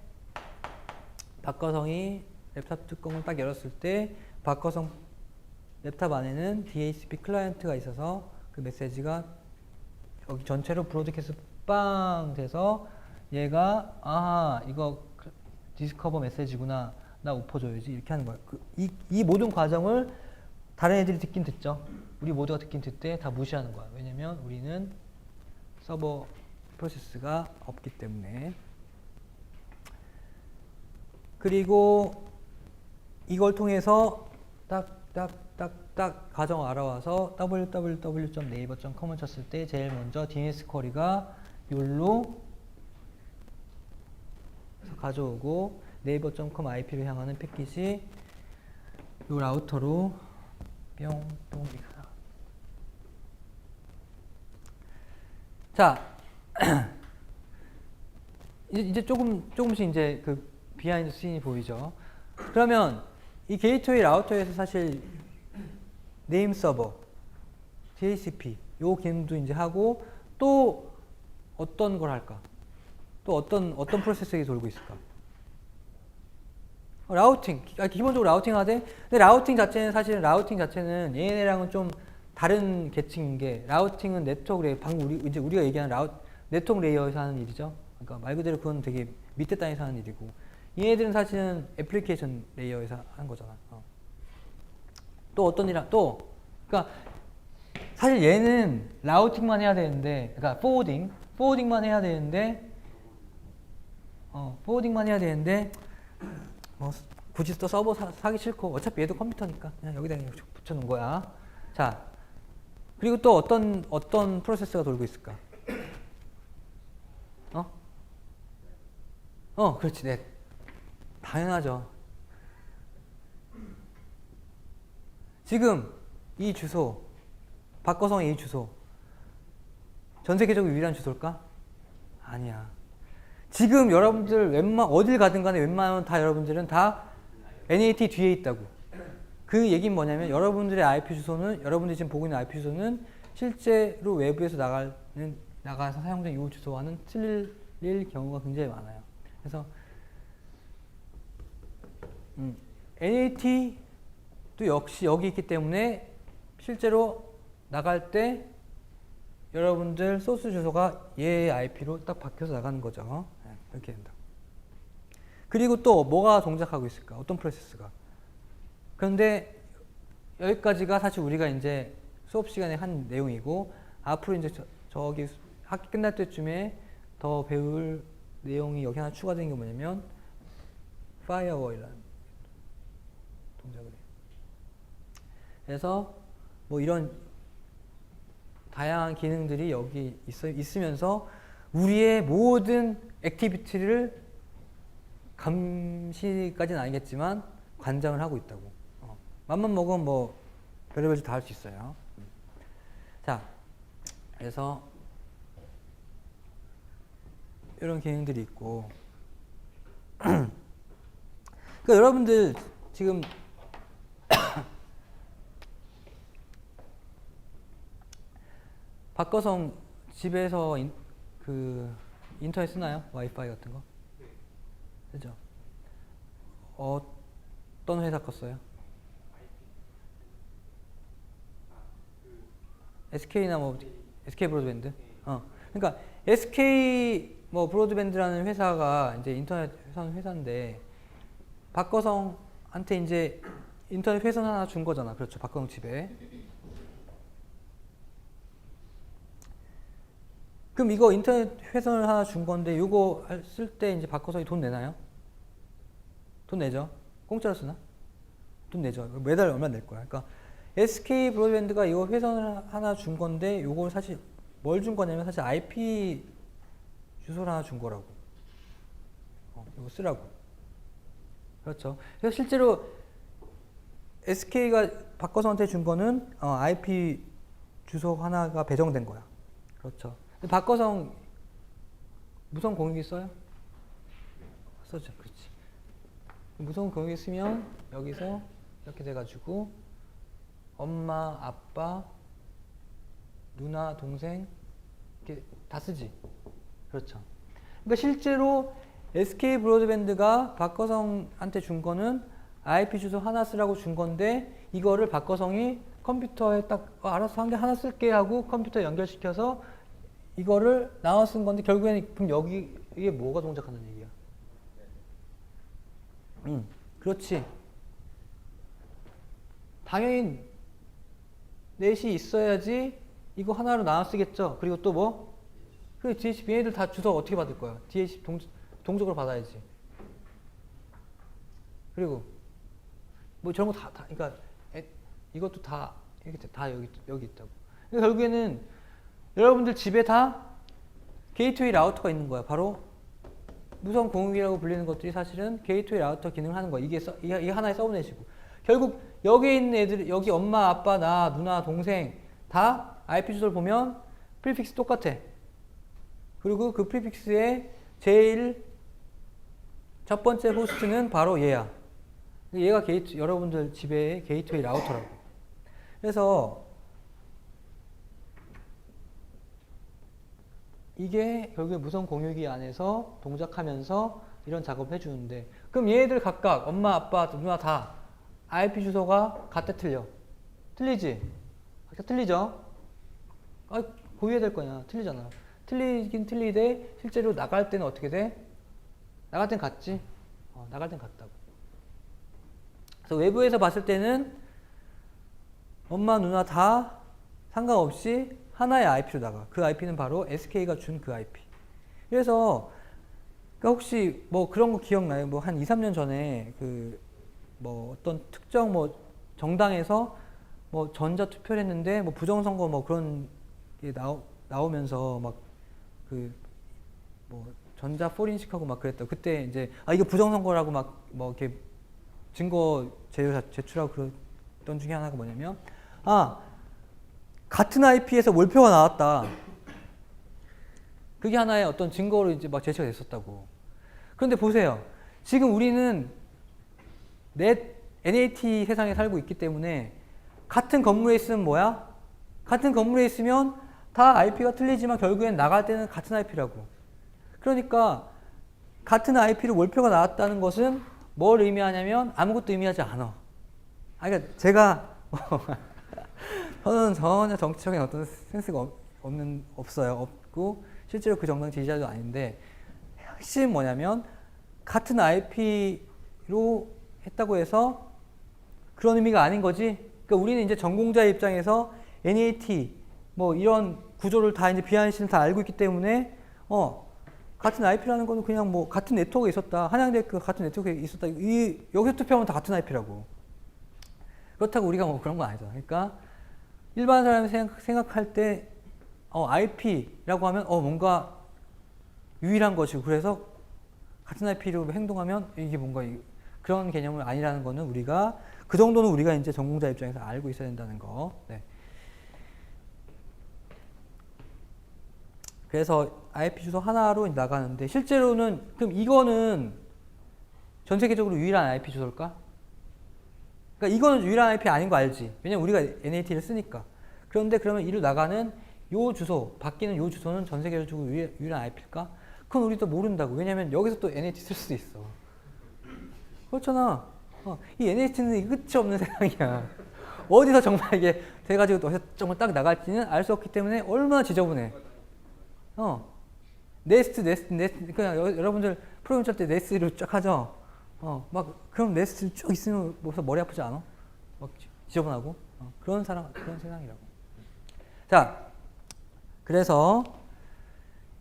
박거성이 랩탑 뚜껑을 딱 열었을 때 박거성 랩탑 안에는 DHCP 클라이언트가 있어서 그 메시지가 여기 전체로 브로드캐스트 빵 돼서 얘가 이거 디스커버 메시지구나 나 오퍼 줘야지 이렇게 하는 거예요. 이 모든 과정을 다른 애들이 듣긴 듣죠. 우리 모두가 듣긴 듣되 다 무시하는 거야. 왜냐면 우리는 서버 프로세스가 없기 때문에. 그리고 이걸 통해서 딱 가정 알아와서 www.naver.com을 쳤을 때 제일 먼저 DNS 쿼리가 욜로 가져오고 naver.com IP로 향하는 패킷이 요 라우터로 뿅뿅 자 이제 조금씩 이제 그 비하인드 씬이 보이죠. 그러면 이 게이트웨이 라우터에서 사실 네임 서버, DHCP 요 기능도 이제 하고 또 어떤 걸 할까? 또 어떤 프로세스가 돌고 있을까? 라우팅. 기본적으로 라우팅 하되, 근데 라우팅 자체는 사실은 라우팅 자체는 얘네랑은 좀 다른 계층인 게, 라우팅은 네트워크 레이어, 방금 이제 우리가 얘기하는 네트워크 레이어에서 하는 일이죠. 그러니까 말 그대로 그건 되게 밑에 단에서 하는 일이고, 얘네들은 사실은 애플리케이션 레이어에서 하는 거잖아. 또 어떤 일이야? 또, 그러니까 사실 얘는 라우팅만 해야 되는데, 그러니까 포워딩만 해야 되는데, 포워딩만 해야 되는데, 뭐 굳이 또 서버 사기 싫고 어차피 얘도 컴퓨터니까 그냥 여기다 그냥 붙여놓은 거야. 자, 그리고 또 어떤 프로세스가 돌고 있을까? 그렇지, 네. 당연하죠. 지금 이 주소, 박거성의 이 주소, 전 세계적으로 유일한 주소일까? 아니야. 지금 여러분들 어딜 가든 간에 웬만하면 다 여러분들은 다 NAT 뒤에 있다고. 그 얘기는 뭐냐면 여러분들의 IP 주소는, 여러분들이 지금 보고 있는 IP 주소는 실제로 외부에서 나가서 사용된 이 주소와는 틀릴 경우가 굉장히 많아요. 그래서 NAT도 역시 여기 있기 때문에 실제로 나갈 때 여러분들 소스 주소가 얘의 IP로 딱 바뀌어서 나가는 거죠. 이렇게 된다. 그리고 또 뭐가 동작하고 있을까? 어떤 프로세스가? 그런데 여기까지가 사실 우리가 이제 수업 시간에 한 내용이고, 앞으로 이제 저기 학기 끝날 때쯤에 더 배울 내용이 여기 하나 추가된 게 뭐냐면 firewall이라는 동작을 해요. 그래서 뭐 이런 다양한 기능들이 여기 있으면서 우리의 모든 액티비티를 감시까지는 아니겠지만 관장을 하고 있다고. 맘만 먹으면 뭐 별의별 짓 다 할 수 있어요. 자, 그래서 이런 기능들이 있고 그러니까 여러분들 지금 박거성 집에서 인터넷 쓰나요? 와이파이 같은 거? 그죠? 어떤 회사 거 써요? SK나 뭐 SK 브로드밴드? 그러니까 SK 뭐 브로드밴드라는 회사가 이제 인터넷 회사인데 박거성한테 이제 인터넷 회선 하나 준 거잖아. 그렇죠? 박거성 집에. 그럼 이거 인터넷 회선을 하나 준 건데 이거 쓸 때 이제 박거성이 돈 내나요? 돈 내죠? 공짜로 쓰나? 돈 내죠. 매달 얼마 낼 거야. 그러니까 SK 브로드밴드가 이거 회선을 하나 준 건데 이걸 사실 뭘 준 거냐면 사실 IP 주소를 하나 준 거라고. 이거 쓰라고. 그렇죠. 그래서 실제로 SK가 박거성한테 준 거는 IP 주소 하나가 배정된 거야. 그렇죠. 근데 박거성 무선 공유기 써요? 써죠. 그렇지. 무선 공유기 쓰면 여기서 이렇게 돼가지고 엄마, 아빠, 누나, 동생 이렇게 다 쓰지. 그렇죠. 그러니까 실제로 SK 브로드밴드가 박거성한테 준 거는 IP 주소 하나 쓰라고 준 건데 이거를 박거성이 컴퓨터에 딱 알아서 한 개 하나 쓸게 하고 컴퓨터에 연결시켜서 이거를 나눠 쓴 건데 결국에는 그럼 여기 이게 뭐가 동작하는 얘기야? 그렇지. 당연히 넷이 있어야지 이거 하나로 나눠 쓰겠죠. 그리고 또 뭐? 그 DHCP 얘네들 다 주소 어떻게 받을 거야? DHCP 동적으로 받아야지. 그리고 뭐 저런 거 다 그러니까 이것도 다 이렇게 다 여기 있다고. 그러니까 결국에는 여러분들 집에 다 게이트웨이 라우터가 있는 거야. 바로 무선 공유기라고 불리는 것들이 사실은 게이트웨이 라우터 기능을 하는 거야. 이게 하나의 서브넷이고. 결국 여기 있는 애들, 여기 엄마, 아빠, 나, 누나, 동생 다 IP 주소를 보면 프리픽스 똑같아. 그리고 그 프리픽스의 제일 첫 번째 호스트는 바로 얘야. 얘가 여러분들 집의 게이트웨이 라우터라고. 그래서 이게 결국에 무선 공유기 안에서 동작하면서 이런 작업을 해주는데, 그럼 얘네들 각각 엄마, 아빠, 누나 다 IP 주소가 같아 틀려? 틀리지? 각자 틀리죠? 아, 고유해야 될 거냐? 틀리잖아. 틀리긴 틀리되 실제로 나갈 때는 어떻게 돼? 나갈 땐 같지? 나갈 땐 같다고. 그래서 외부에서 봤을 때는 엄마, 누나 다 상관없이 하나의 IP로 나가. 그 IP는 바로 SK가 준 그 IP. 그래서 그러니까 혹시 뭐 그런 거 기억나요? 뭐 한 2, 3년 전에 그 뭐 어떤 특정 뭐 정당에서 뭐 전자 투표를 했는데 뭐 부정선거 뭐 그런 게 나오면서 막 그 뭐 전자 포렌식하고 막 그랬다. 그때 이제 이거 부정선거라고 막 뭐 이렇게 증거 제출하고 그랬던 중에 하나가 뭐냐면 같은 IP에서 몰표가 나왔다. 그게 하나의 어떤 증거로 이제 막 제시가 됐었다고. 그런데 보세요. 지금 우리는 NAT 세상에 살고 있기 때문에 같은 건물에 있으면 뭐야? 같은 건물에 있으면 다 IP가 틀리지만 결국엔 나갈 때는 같은 IP라고. 그러니까 같은 IP로 몰표가 나왔다는 것은 뭘 의미하냐면 아무것도 의미하지 않아. 그러니까 제가 저는 전혀 정치적인 어떤 센스가 없어요. 없고 실제로 그 정당 지지자도 아닌데, 핵심 뭐냐면 같은 IP로 했다고 해서 그런 의미가 아닌 거지. 그러니까 우리는 이제 전공자의 입장에서 NAT 뭐 이런 구조를 다 이제 비하인시는 다 알고 있기 때문에 같은 IP라는 거는 그냥 뭐 같은 네트워크에 있었다. 한양대학교 같은 네트워크에 있었다. 여기서 투표하면 다 같은 IP라고. 그렇다고 우리가 뭐 그런 건 아니죠. 그러니까 일반 사람이 생각할 때 IP라고 하면 뭔가 유일한 것이고, 그래서 같은 IP로 행동하면 이게 뭔가 그런 개념은 아니라는 거는 우리가 그 정도는 우리가 이제 전공자 입장에서 알고 있어야 된다는 거. 네. 그래서 IP 주소 하나로 나가는데 실제로는 그럼 이거는 전 세계적으로 유일한 IP 주소일까? 그러니까 이거는 유일한 IP 아닌 거 알지? 왜냐면 우리가 NAT를 쓰니까. 그런데 그러면 이로 나가는 요 주소, 바뀌는 요 주소는 전 세계적으로 유일한 IP일까? 그건 우리도 모른다고. 왜냐면 여기서 또 NAT 쓸 수도 있어. 그렇잖아. 이 NAT는 끝이 없는 세상이야. 어디서 정말 이게 돼가지고 정말 딱 나갈지는 알 수 없기 때문에 얼마나 지저분해. 네스트. 그냥 여러분들 프로그램 짤 때 네스트를 쫙 하죠. 막 그럼 네스트 쭉 있으면 무슨 머리 아프지 않아? 막 지저분하고. 그런 세상이라고. 자, 그래서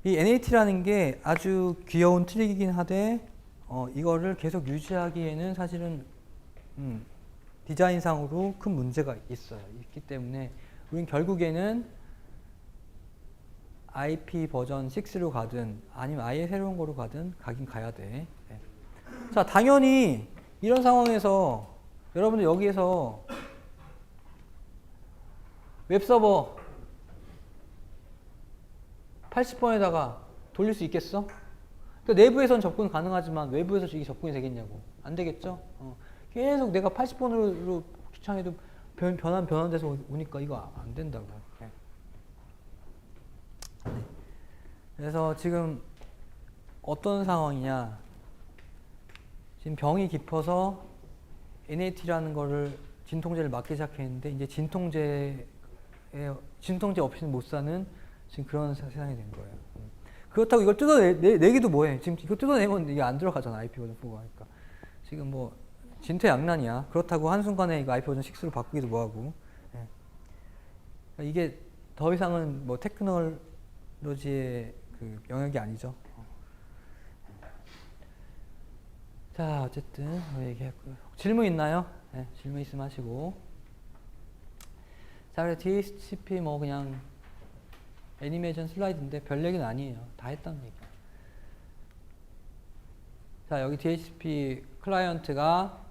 이 NAT라는 게 아주 귀여운 트릭이긴 하되 이거를 계속 유지하기에는 사실은 디자인상으로 큰 문제가 있기 때문에 우린 결국에는 IP 버전 6로 가든 아니면 아예 새로운 거로 가든 가긴 가야 돼. 네. 자, 당연히 이런 상황에서 여러분들 여기에서 웹서버 80번에다가 돌릴 수 있겠어? 그러니까 내부에서는 접근 가능하지만 외부에서 이게 접근이 되겠냐고. 안 되겠죠? 계속 내가 80번으로 추천해도 변환돼서 오니까 이거 안 된다고. 네. 그래서 지금 어떤 상황이냐. 지금 병이 깊어서 NAT라는 거를 진통제를 맞기 시작했는데 이제 진통제 없이는 못 사는 지금 그런 세상이 된 거예요. 그렇다고 이걸 뜯어내기도 뭐해. 지금 이거 뜯어내면 이게 안 들어가잖아. IP 버전 4가. 그러니까 지금 뭐 진퇴양난이야. 그렇다고 한순간에 이거 IP 버전 6로 바꾸기도 뭐하고. 예. 그러니까 이게 더 이상은 뭐 테크놀로지의 그 영역이 아니죠. 자, 어쨌든 얘기했고요. 질문 있나요? 네, 질문 있으면 하시고. 자, 그래 DHCP 뭐 그냥 애니메이션 슬라이드인데 별 얘기는 아니에요. 다 했다는 얘기. 자, 여기 DHCP 클라이언트가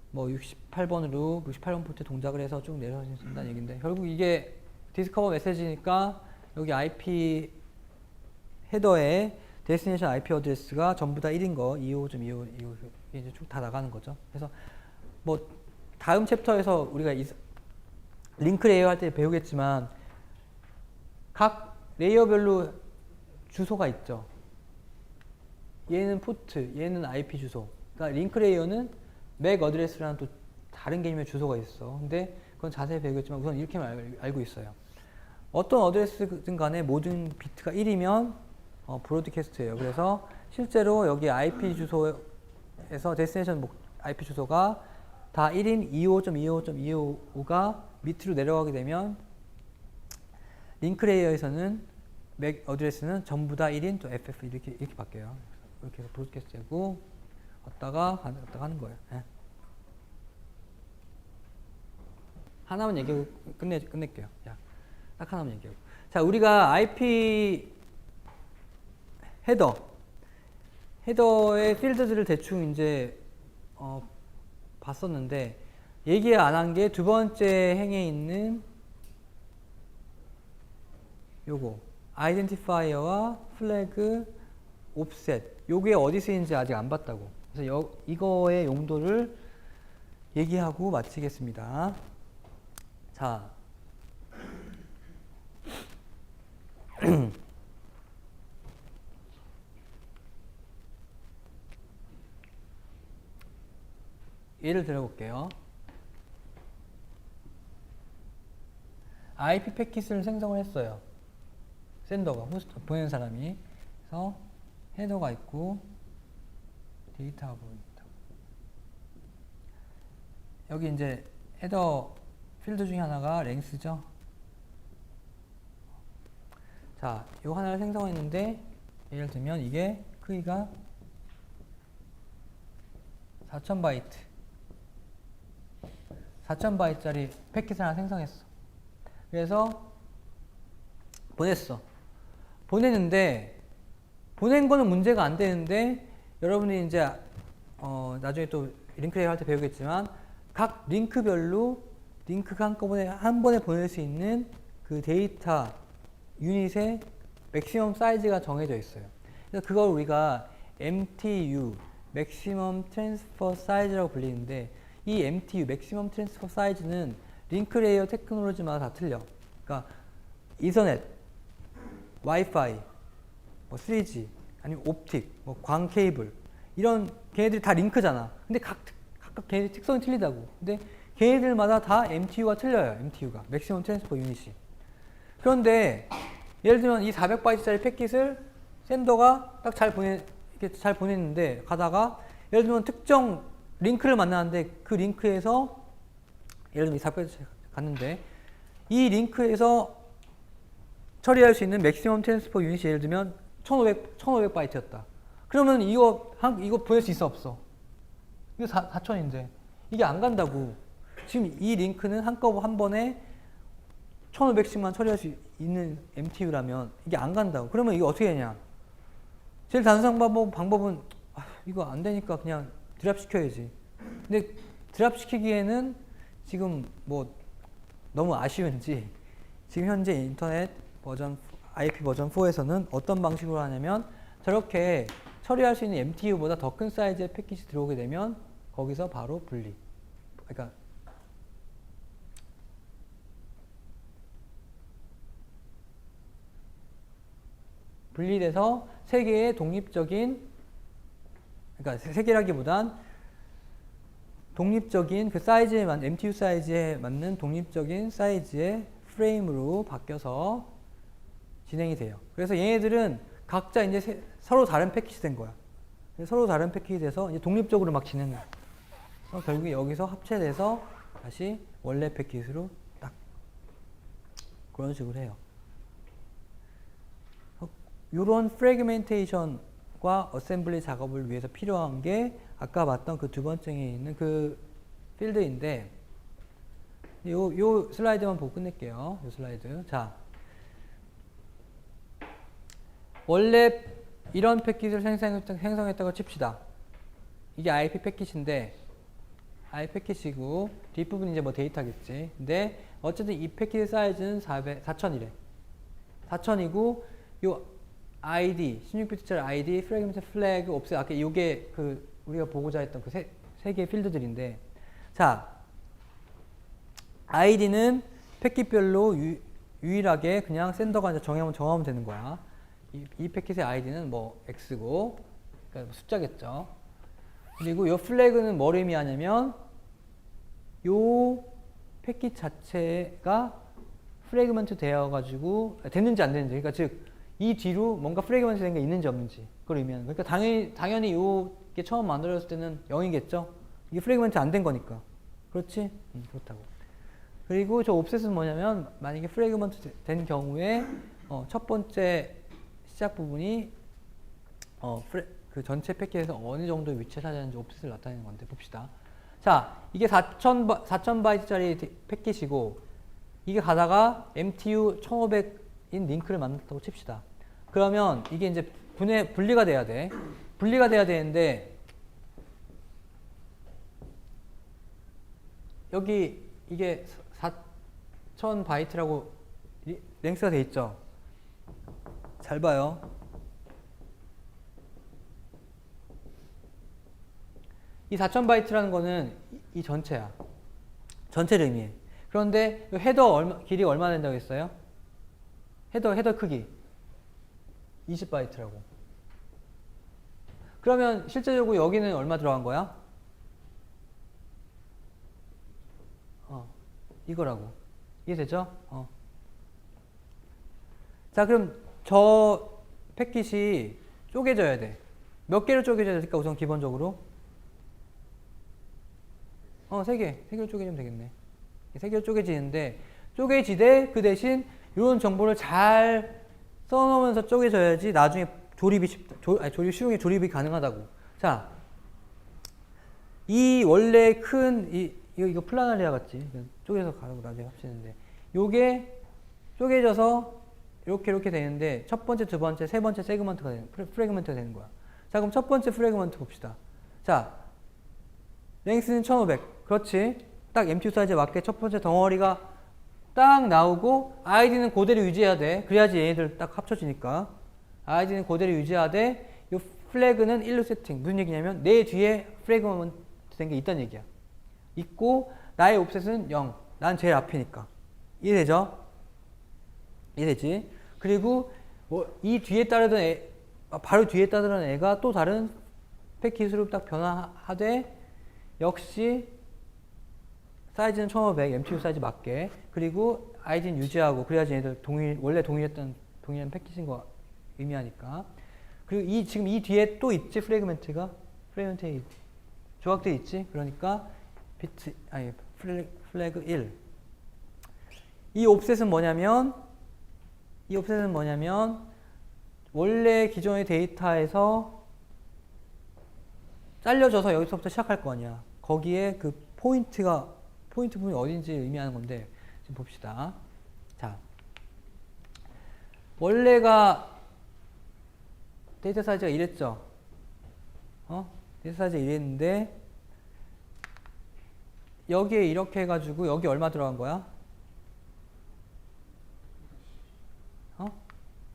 뭐 68번으로 68번 포트 동작을 해서 쭉 내려진다는 얘기인데, 결국 이게 디스커버 메시지니까 여기 IP 헤더에 데스티네이션 IP 어드레스가 전부 다 1인 거, 255.25 이제 쭉 다 나가는 거죠. 그래서 뭐 다음 챕터에서 우리가 링크 레이어 할 때 배우겠지만 각 레이어별로 주소가 있죠. 얘는 포트, 얘는 IP 주소. 그러니까 링크 레이어는 맥 어드레스라는 또 다른 개념의 주소가 있어. 근데 그건 자세히 배우겠지만 우선 이렇게만 알고 있어요. 어떤 어드레스든 간에 모든 비트가 1이면 브로드캐스트예요. 그래서 실제로 여기 IP 주소에서 데스티네이션 IP 주소가 다 1인 255.255.255가 밑으로 내려가게 되면 링크 레이어에서는 맥 어드레스는 전부 다 1인 또 FF 이렇게 바뀌어요. 이렇게 해서 브로드캐스트고 왔다가 하는 거예요. 네. 하나만 얘기하고 끝낼게요. 자, 딱 하나만 얘기하고. 자, 우리가 IP 헤더의 필드들을 대충 이제 봤었는데 얘기 안 한 게 두 번째 행에 있는 요거 아이덴티파이어와 플래그 옵셋 요게 어디 쓰이는지 아직 안 봤다고. 그래서 이거의 용도를 얘기하고 마치겠습니다. 자, 예를 들어볼게요. IP 패킷을 생성을 했어요. 샌더가, 보내는 사람이. 그래서 헤더가 있고 데이터가 보입니다. 여기 이제 헤더 필드 중에 하나가 랭스죠. 자, 요 하나를 생성했는데 예를 들면 이게 크기가 4000바이트 4000바이트짜리 패킷을 하나 생성했어. 그래서 보냈어. 보냈는데 보낸 거는 문제가 안 되는데 여러분이 이제 나중에 또 링크 레이어 할 때 배우겠지만 각 링크별로 링크가 한 번에 보낼 수 있는 그 데이터 유닛의 맥시멈 사이즈가 정해져 있어요. 그래서 그걸 우리가 MTU, Maximum Transfer Size라고 불리는데 이 MTU, Maximum Transfer Size는 링크 레이어 테크놀로지마다 다 틀려. 그러니까 이더넷, 와이파이, 뭐 3G, 아니면 옵틱, 뭐 광 케이블 이런 걔네들이 다 링크잖아. 근데 각각 걔네들 특성이 틀리다고. 근데 걔네들마다 다 MTU가 틀려요. MTU가 Maximum Transfer Unit이. 그런데 예를 들면 이 400바이트짜리 패킷을 샌더가 딱 잘 보냈는데 가다가 예를 들면 특정 링크를 만나는데 그 링크에서 예를 들면 이 400바이트 갔는데 이 링크에서 처리할 수 있는 맥시멈 트랜스퍼 유닛이 예를 들면 1500바이트였다. 그러면 이거 보낼 수 있어 없어? 이거 4000인데 이게 안 간다고. 지금 이 링크는 한꺼번에 한 번에 1500씩만 처리할 수 있는 MTU라면 이게 안 간다고. 그러면 이거 어떻게 되냐? 제일 단순한 방법은 이거 안 되니까 그냥 드랍 시켜야지. 근데 드랍 시키기에는 지금 뭐 너무 아쉬운지 지금 현재 인터넷 버전 IP 버전 4에서는 어떤 방식으로 하냐면 저렇게 처리할 수 있는 MTU보다 더 큰 사이즈의 패킷이 들어오게 되면 거기서 바로 분리. 그러니까 분리돼서 세 개의 독립적인, 그러니까 세 개라기보단 독립적인 그 사이즈에 맞는 MTU 사이즈에 맞는 독립적인 사이즈의 프레임으로 바뀌어서 진행이 돼요. 그래서 얘네들은 각자 이제 서로 다른 패킷이 된 거야. 서로 다른 패킷이 돼서 이제 독립적으로 막 진행해. 그래서 결국 여기서 합체돼서 다시 원래 패킷으로 딱 그런 식으로 해요. 이런 프래그멘테이션과 어셈블리 작업을 위해서 필요한 게 아까 봤던 그 두 번째에 있는 그 필드인데 요 슬라이드만 보고 끝낼게요. 요 슬라이드. 자, 원래 이런 패킷을 생성했다고 칩시다. 이게 IP 패킷인데 IP 패킷이고 뒷부분이 이제 뭐 데이터겠지. 근데 어쨌든 이 패킷의 사이즈는 4000이래. 4000이고 요 ID, 16비트짜리 ID, 프래그먼트 플래그, 옵셋, 아까 요게 그 우리가 보고자 했던 그 세 개의 필드들인데, 자, ID는 패킷별로 유일하게 그냥 샌더가 이제 정하면 되는 거야. 이 패킷의 ID는 뭐 X고, 그러니까 숫자겠죠. 그리고 이 플래그는 뭘 의미하냐면 요 패킷 자체가 프래그먼트 되어가지고 됐는지 안 됐는지, 그러니까 즉 이 뒤로 뭔가 프래그먼트 된 게 있는지 없는지 그걸 의미하는 거예요. 그러니까 당연히 요게 처음 만들어졌을 때는 0이겠죠. 이게 프래그먼트 안 된 거니까. 그렇지? 그렇다고. 그리고 저 옵셋은 뭐냐면 만약에 프래그먼트 된 경우에 첫 번째 시작 부분이 그 전체 패킷에서 어느 정도 위치에 차지하는지 옵셋을 나타내는 건데 봅시다. 자, 이게 4000바이트짜리 패킷이고 이게 가다가 MTU 1500인 링크를 만났다고 칩시다. 그러면 이게 이제 분리가 돼야 돼. 분리가 돼야 되는데 여기 이게 4000바이트라고 랭스가 돼 있죠. 잘 봐요. 이 4000바이트라는 거는 이 전체야. 전체를 의미해. 그런데 헤더 길이가 얼마나 된다고 했어요? 헤더 크기 20바이트라고. 그러면 실제적으로 여기는 얼마 들어간 거야? 이거라고. 이해되죠? 자, 그럼 저 패킷이 쪼개져야 돼. 몇 개로 쪼개져야 될까? 우선 기본적으로 3개로 쪼개지면 되겠네. 3개로 쪼개지는데 쪼개지되 그 대신 이런 정보를 잘 써놓으면서 쪼개져야지 나중에 조립이 쉬운 게 조립이 가능하다고. 자, 이 원래 큰 이거 플라나리아 같지? 쪼개서 가라고 나중에 합치는데 요게 쪼개져서 이렇게 되는데 첫 번째, 두 번째, 세 번째 프래그먼트가 되는 거야. 자, 그럼 첫 번째 프래그먼트 봅시다. 자, 랭스는 1500. 그렇지. 딱 MTU 사이즈에 맞게 첫 번째 덩어리가 딱 나오고 아이디는 그대로 유지해야 돼. 그래야지 얘네들 딱 합쳐지니까. 아이디는 그대로 유지하되 이 플래그는 1로 세팅. 무슨 얘기냐면 내 뒤에 프래그먼트 된 게 있다는 얘기야. 있고 나의 옵셋은 0. 난 제일 앞이니까. 이해되죠? 이해되지? 그리고 이 뒤에 따르던 바로 뒤에 따르던 애가 또 다른 패킷으로 딱 변화하되 역시 사이즈는 1500, MTU 사이즈 맞게. 그리고 아이디는 유지하고 그래야지 얘들 원래 동일한 패킷인 거 의미하니까. 그리고 지금 이 뒤에 또 있지 프래그먼트가 조각돼 있지. 그러니까 플래그 1. 이 옵셋은 뭐냐면 원래 기존의 데이터에서 잘려져서 여기서부터 시작할 거 아니야. 거기에 그 포인트 부분이 어딘지 의미하는 건데 지금 봅시다. 자, 원래가 데이터 사이즈가 이랬죠. 데이터 사이즈가 이랬는데 여기에 이렇게 해가지고 여기 얼마 들어간 거야?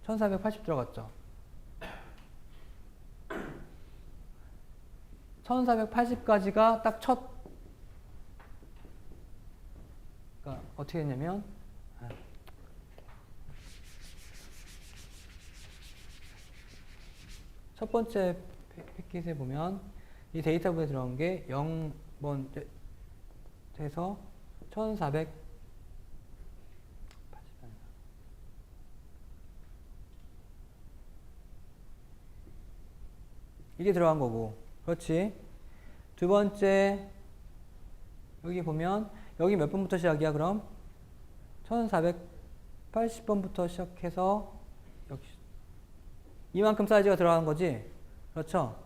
1480 들어갔죠. 1480까지가 딱 그러니까 어떻게 했냐면 첫 번째 패킷에 보면 이 데이터부에 들어간 게 0번 해서 1480 이게 들어간 거고. 그렇지. 두 번째 여기 보면 여기 몇 번부터 시작이야 그럼? 1480번부터 시작해서 역시 이만큼 사이즈가 들어간 거지. 그렇죠?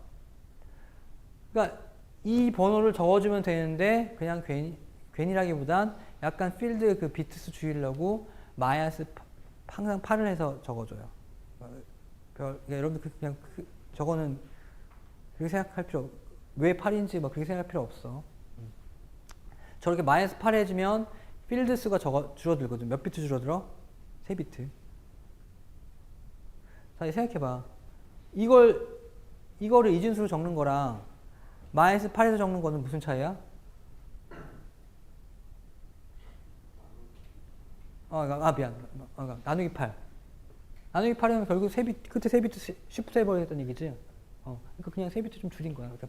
그러니까 이 번호를 적어주면 되는데 그냥 괜히라기보단 약간 필드 그 비트수 줄이려고 마이너스 항상 8을 해서 적어줘요. 그러니까 여러분들 그냥 저거는 그렇게 생각할 필요 왜 8인지 막 그렇게 생각할 필요 없어. 저렇게 마이너스 8 해주면 필드 수가 줄어들거든. 몇 비트 줄어들어? 3비트. 자, 생각해봐. 이거를 이진수로 적는 거랑 마이너스 8에서 적는 거는 무슨 차이야? 미안. 나누기 8. 나누기 8이면 결국 끝에 3비트 쉬프트 해버리겠다는 얘기지. 그러니까 그냥 3비트 좀 줄인 거야. 그러니까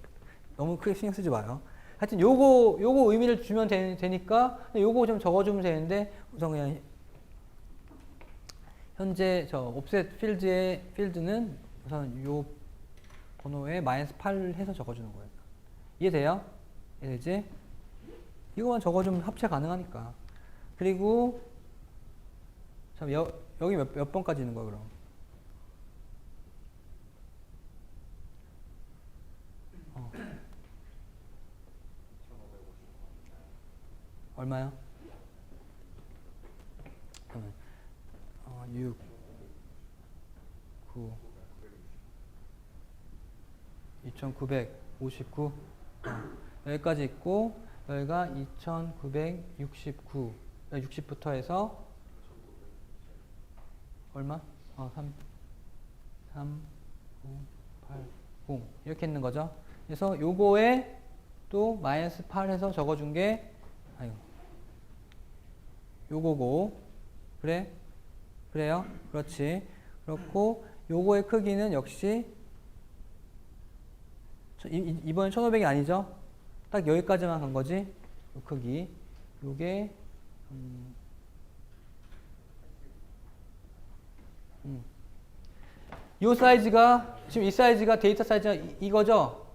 너무 크게 신경 쓰지 마요. 하여튼 요거 의미를 주면 되니까 요거 좀 적어주면 되는데 우선 그냥 현재 저 옵셋 필드의 필드는 우선 요 번호에 -8 해서 적어주는 거예요. 이해돼요? 이해되지? 이거만 적어주면 합체 가능하니까. 그리고 참 여기 몇 번까지 있는 거야 그럼? 얼마요? 6, 9, 2959. 여기까지 있고, 여기가 2969. 60부터 해서, 얼마? 3, 9, 8, 0. 이렇게 있는 거죠. 그래서 요거에 또 -8 해서 적어준 게, 요거고. 그래요? 그렇지. 그렇고, 요거의 크기는 역시, 이번엔 1500이 아니죠? 딱 여기까지만 간 거지? 요 크기. 요게, 요 사이즈가, 지금 이 사이즈가 데이터 사이즈가 이거죠?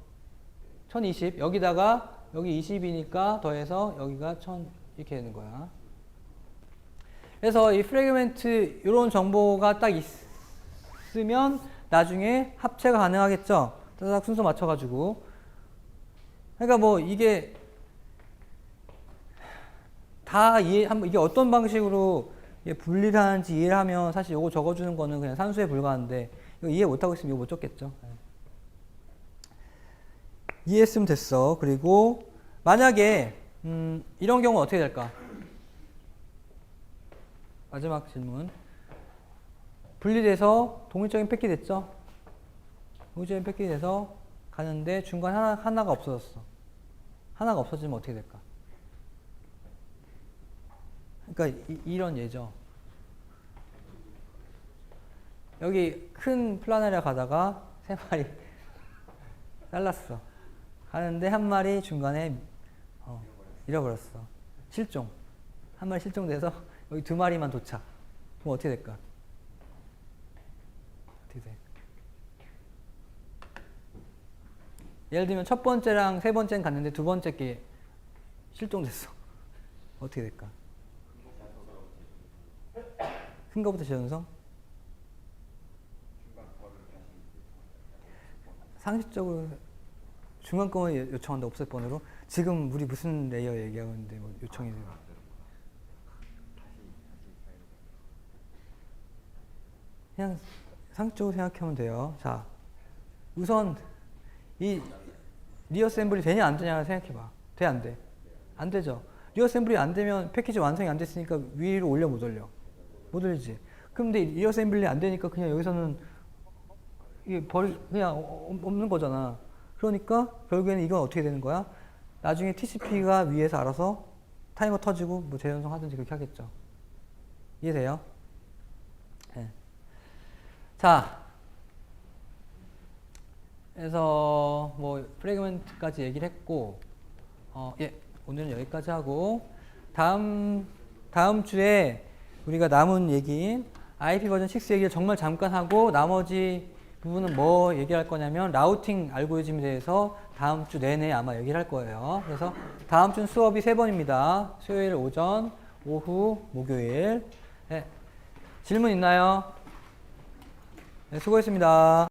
1020. 여기다가, 여기 20이니까 더해서 여기가 1000 이렇게 되는 거야. 그래서 이 프래그멘트 이런 정보가 딱 있으면 나중에 합체가 가능하겠죠. 따닥 순서 맞춰가지고. 그러니까 뭐 이게 다 이게 어떤 방식으로 분리를 하는지 이해를 하면 사실 이거 적어주는 거는 그냥 산수에 불과한데 이거 이해 못하고 있으면 이거 못 적겠죠. 이해했으면 됐어. 그리고 만약에 이런 경우는 어떻게 될까? 마지막 질문. 분리돼서 동일적인 패키 됐죠? 동일적인 패키 돼서 가는데 중간 하나가 없어졌어. 하나가 없어지면 어떻게 될까? 그러니까 이런 예죠. 여기 큰 플라네리아 가다가 3마리 잘랐어. 가는데 한 마리 중간에 잃어버렸어. 실종. 한 마리 실종돼서 여기 2마리만 도착. 그럼 어떻게 될까? 어떻게 돼? 예를 들면 첫 번째랑 세 번째는 갔는데 두 번째 게 실종됐어. 어떻게 될까? 큰 거부터 재현성? 상식적으로 중간 거만 요청한다. 옵셋 번호로. 지금 우리 무슨 레이어 얘기하고 있는데 뭐 요청이 돼요. 그냥 상식적으로 생각하면 돼요. 자, 우선 이 리어셈블이 되냐 안 되냐 생각해봐. 돼 안 돼? 안 되죠. 리어셈블이 안 되면 패키지 완성이 안 됐으니까 위로 올려 못 올려? 못 올리지. 근데 리어셈블이 안 되니까 그냥 여기서는 이게 그냥 없는 거잖아. 그러니까 결국에는 이건 어떻게 되는 거야? 나중에 TCP가 위에서 알아서 타이머 터지고 뭐 재연성 하든지 그렇게 하겠죠. 이해돼요? 네. 자, 그래서 뭐 프래그먼트까지 얘기를 했고, 오늘은 여기까지 하고 다음 주에 우리가 남은 얘기인 IP 버전 6 얘기를 정말 잠깐 하고 나머지 부분은 뭐 얘기할 거냐면 라우팅 알고리즘에 대해서 다음 주 내내 아마 얘기를 할 거예요. 그래서 다음 주는 수업이 3번입니다. 수요일 오전, 오후, 목요일. 네. 질문 있나요? 네, 수고했습니다.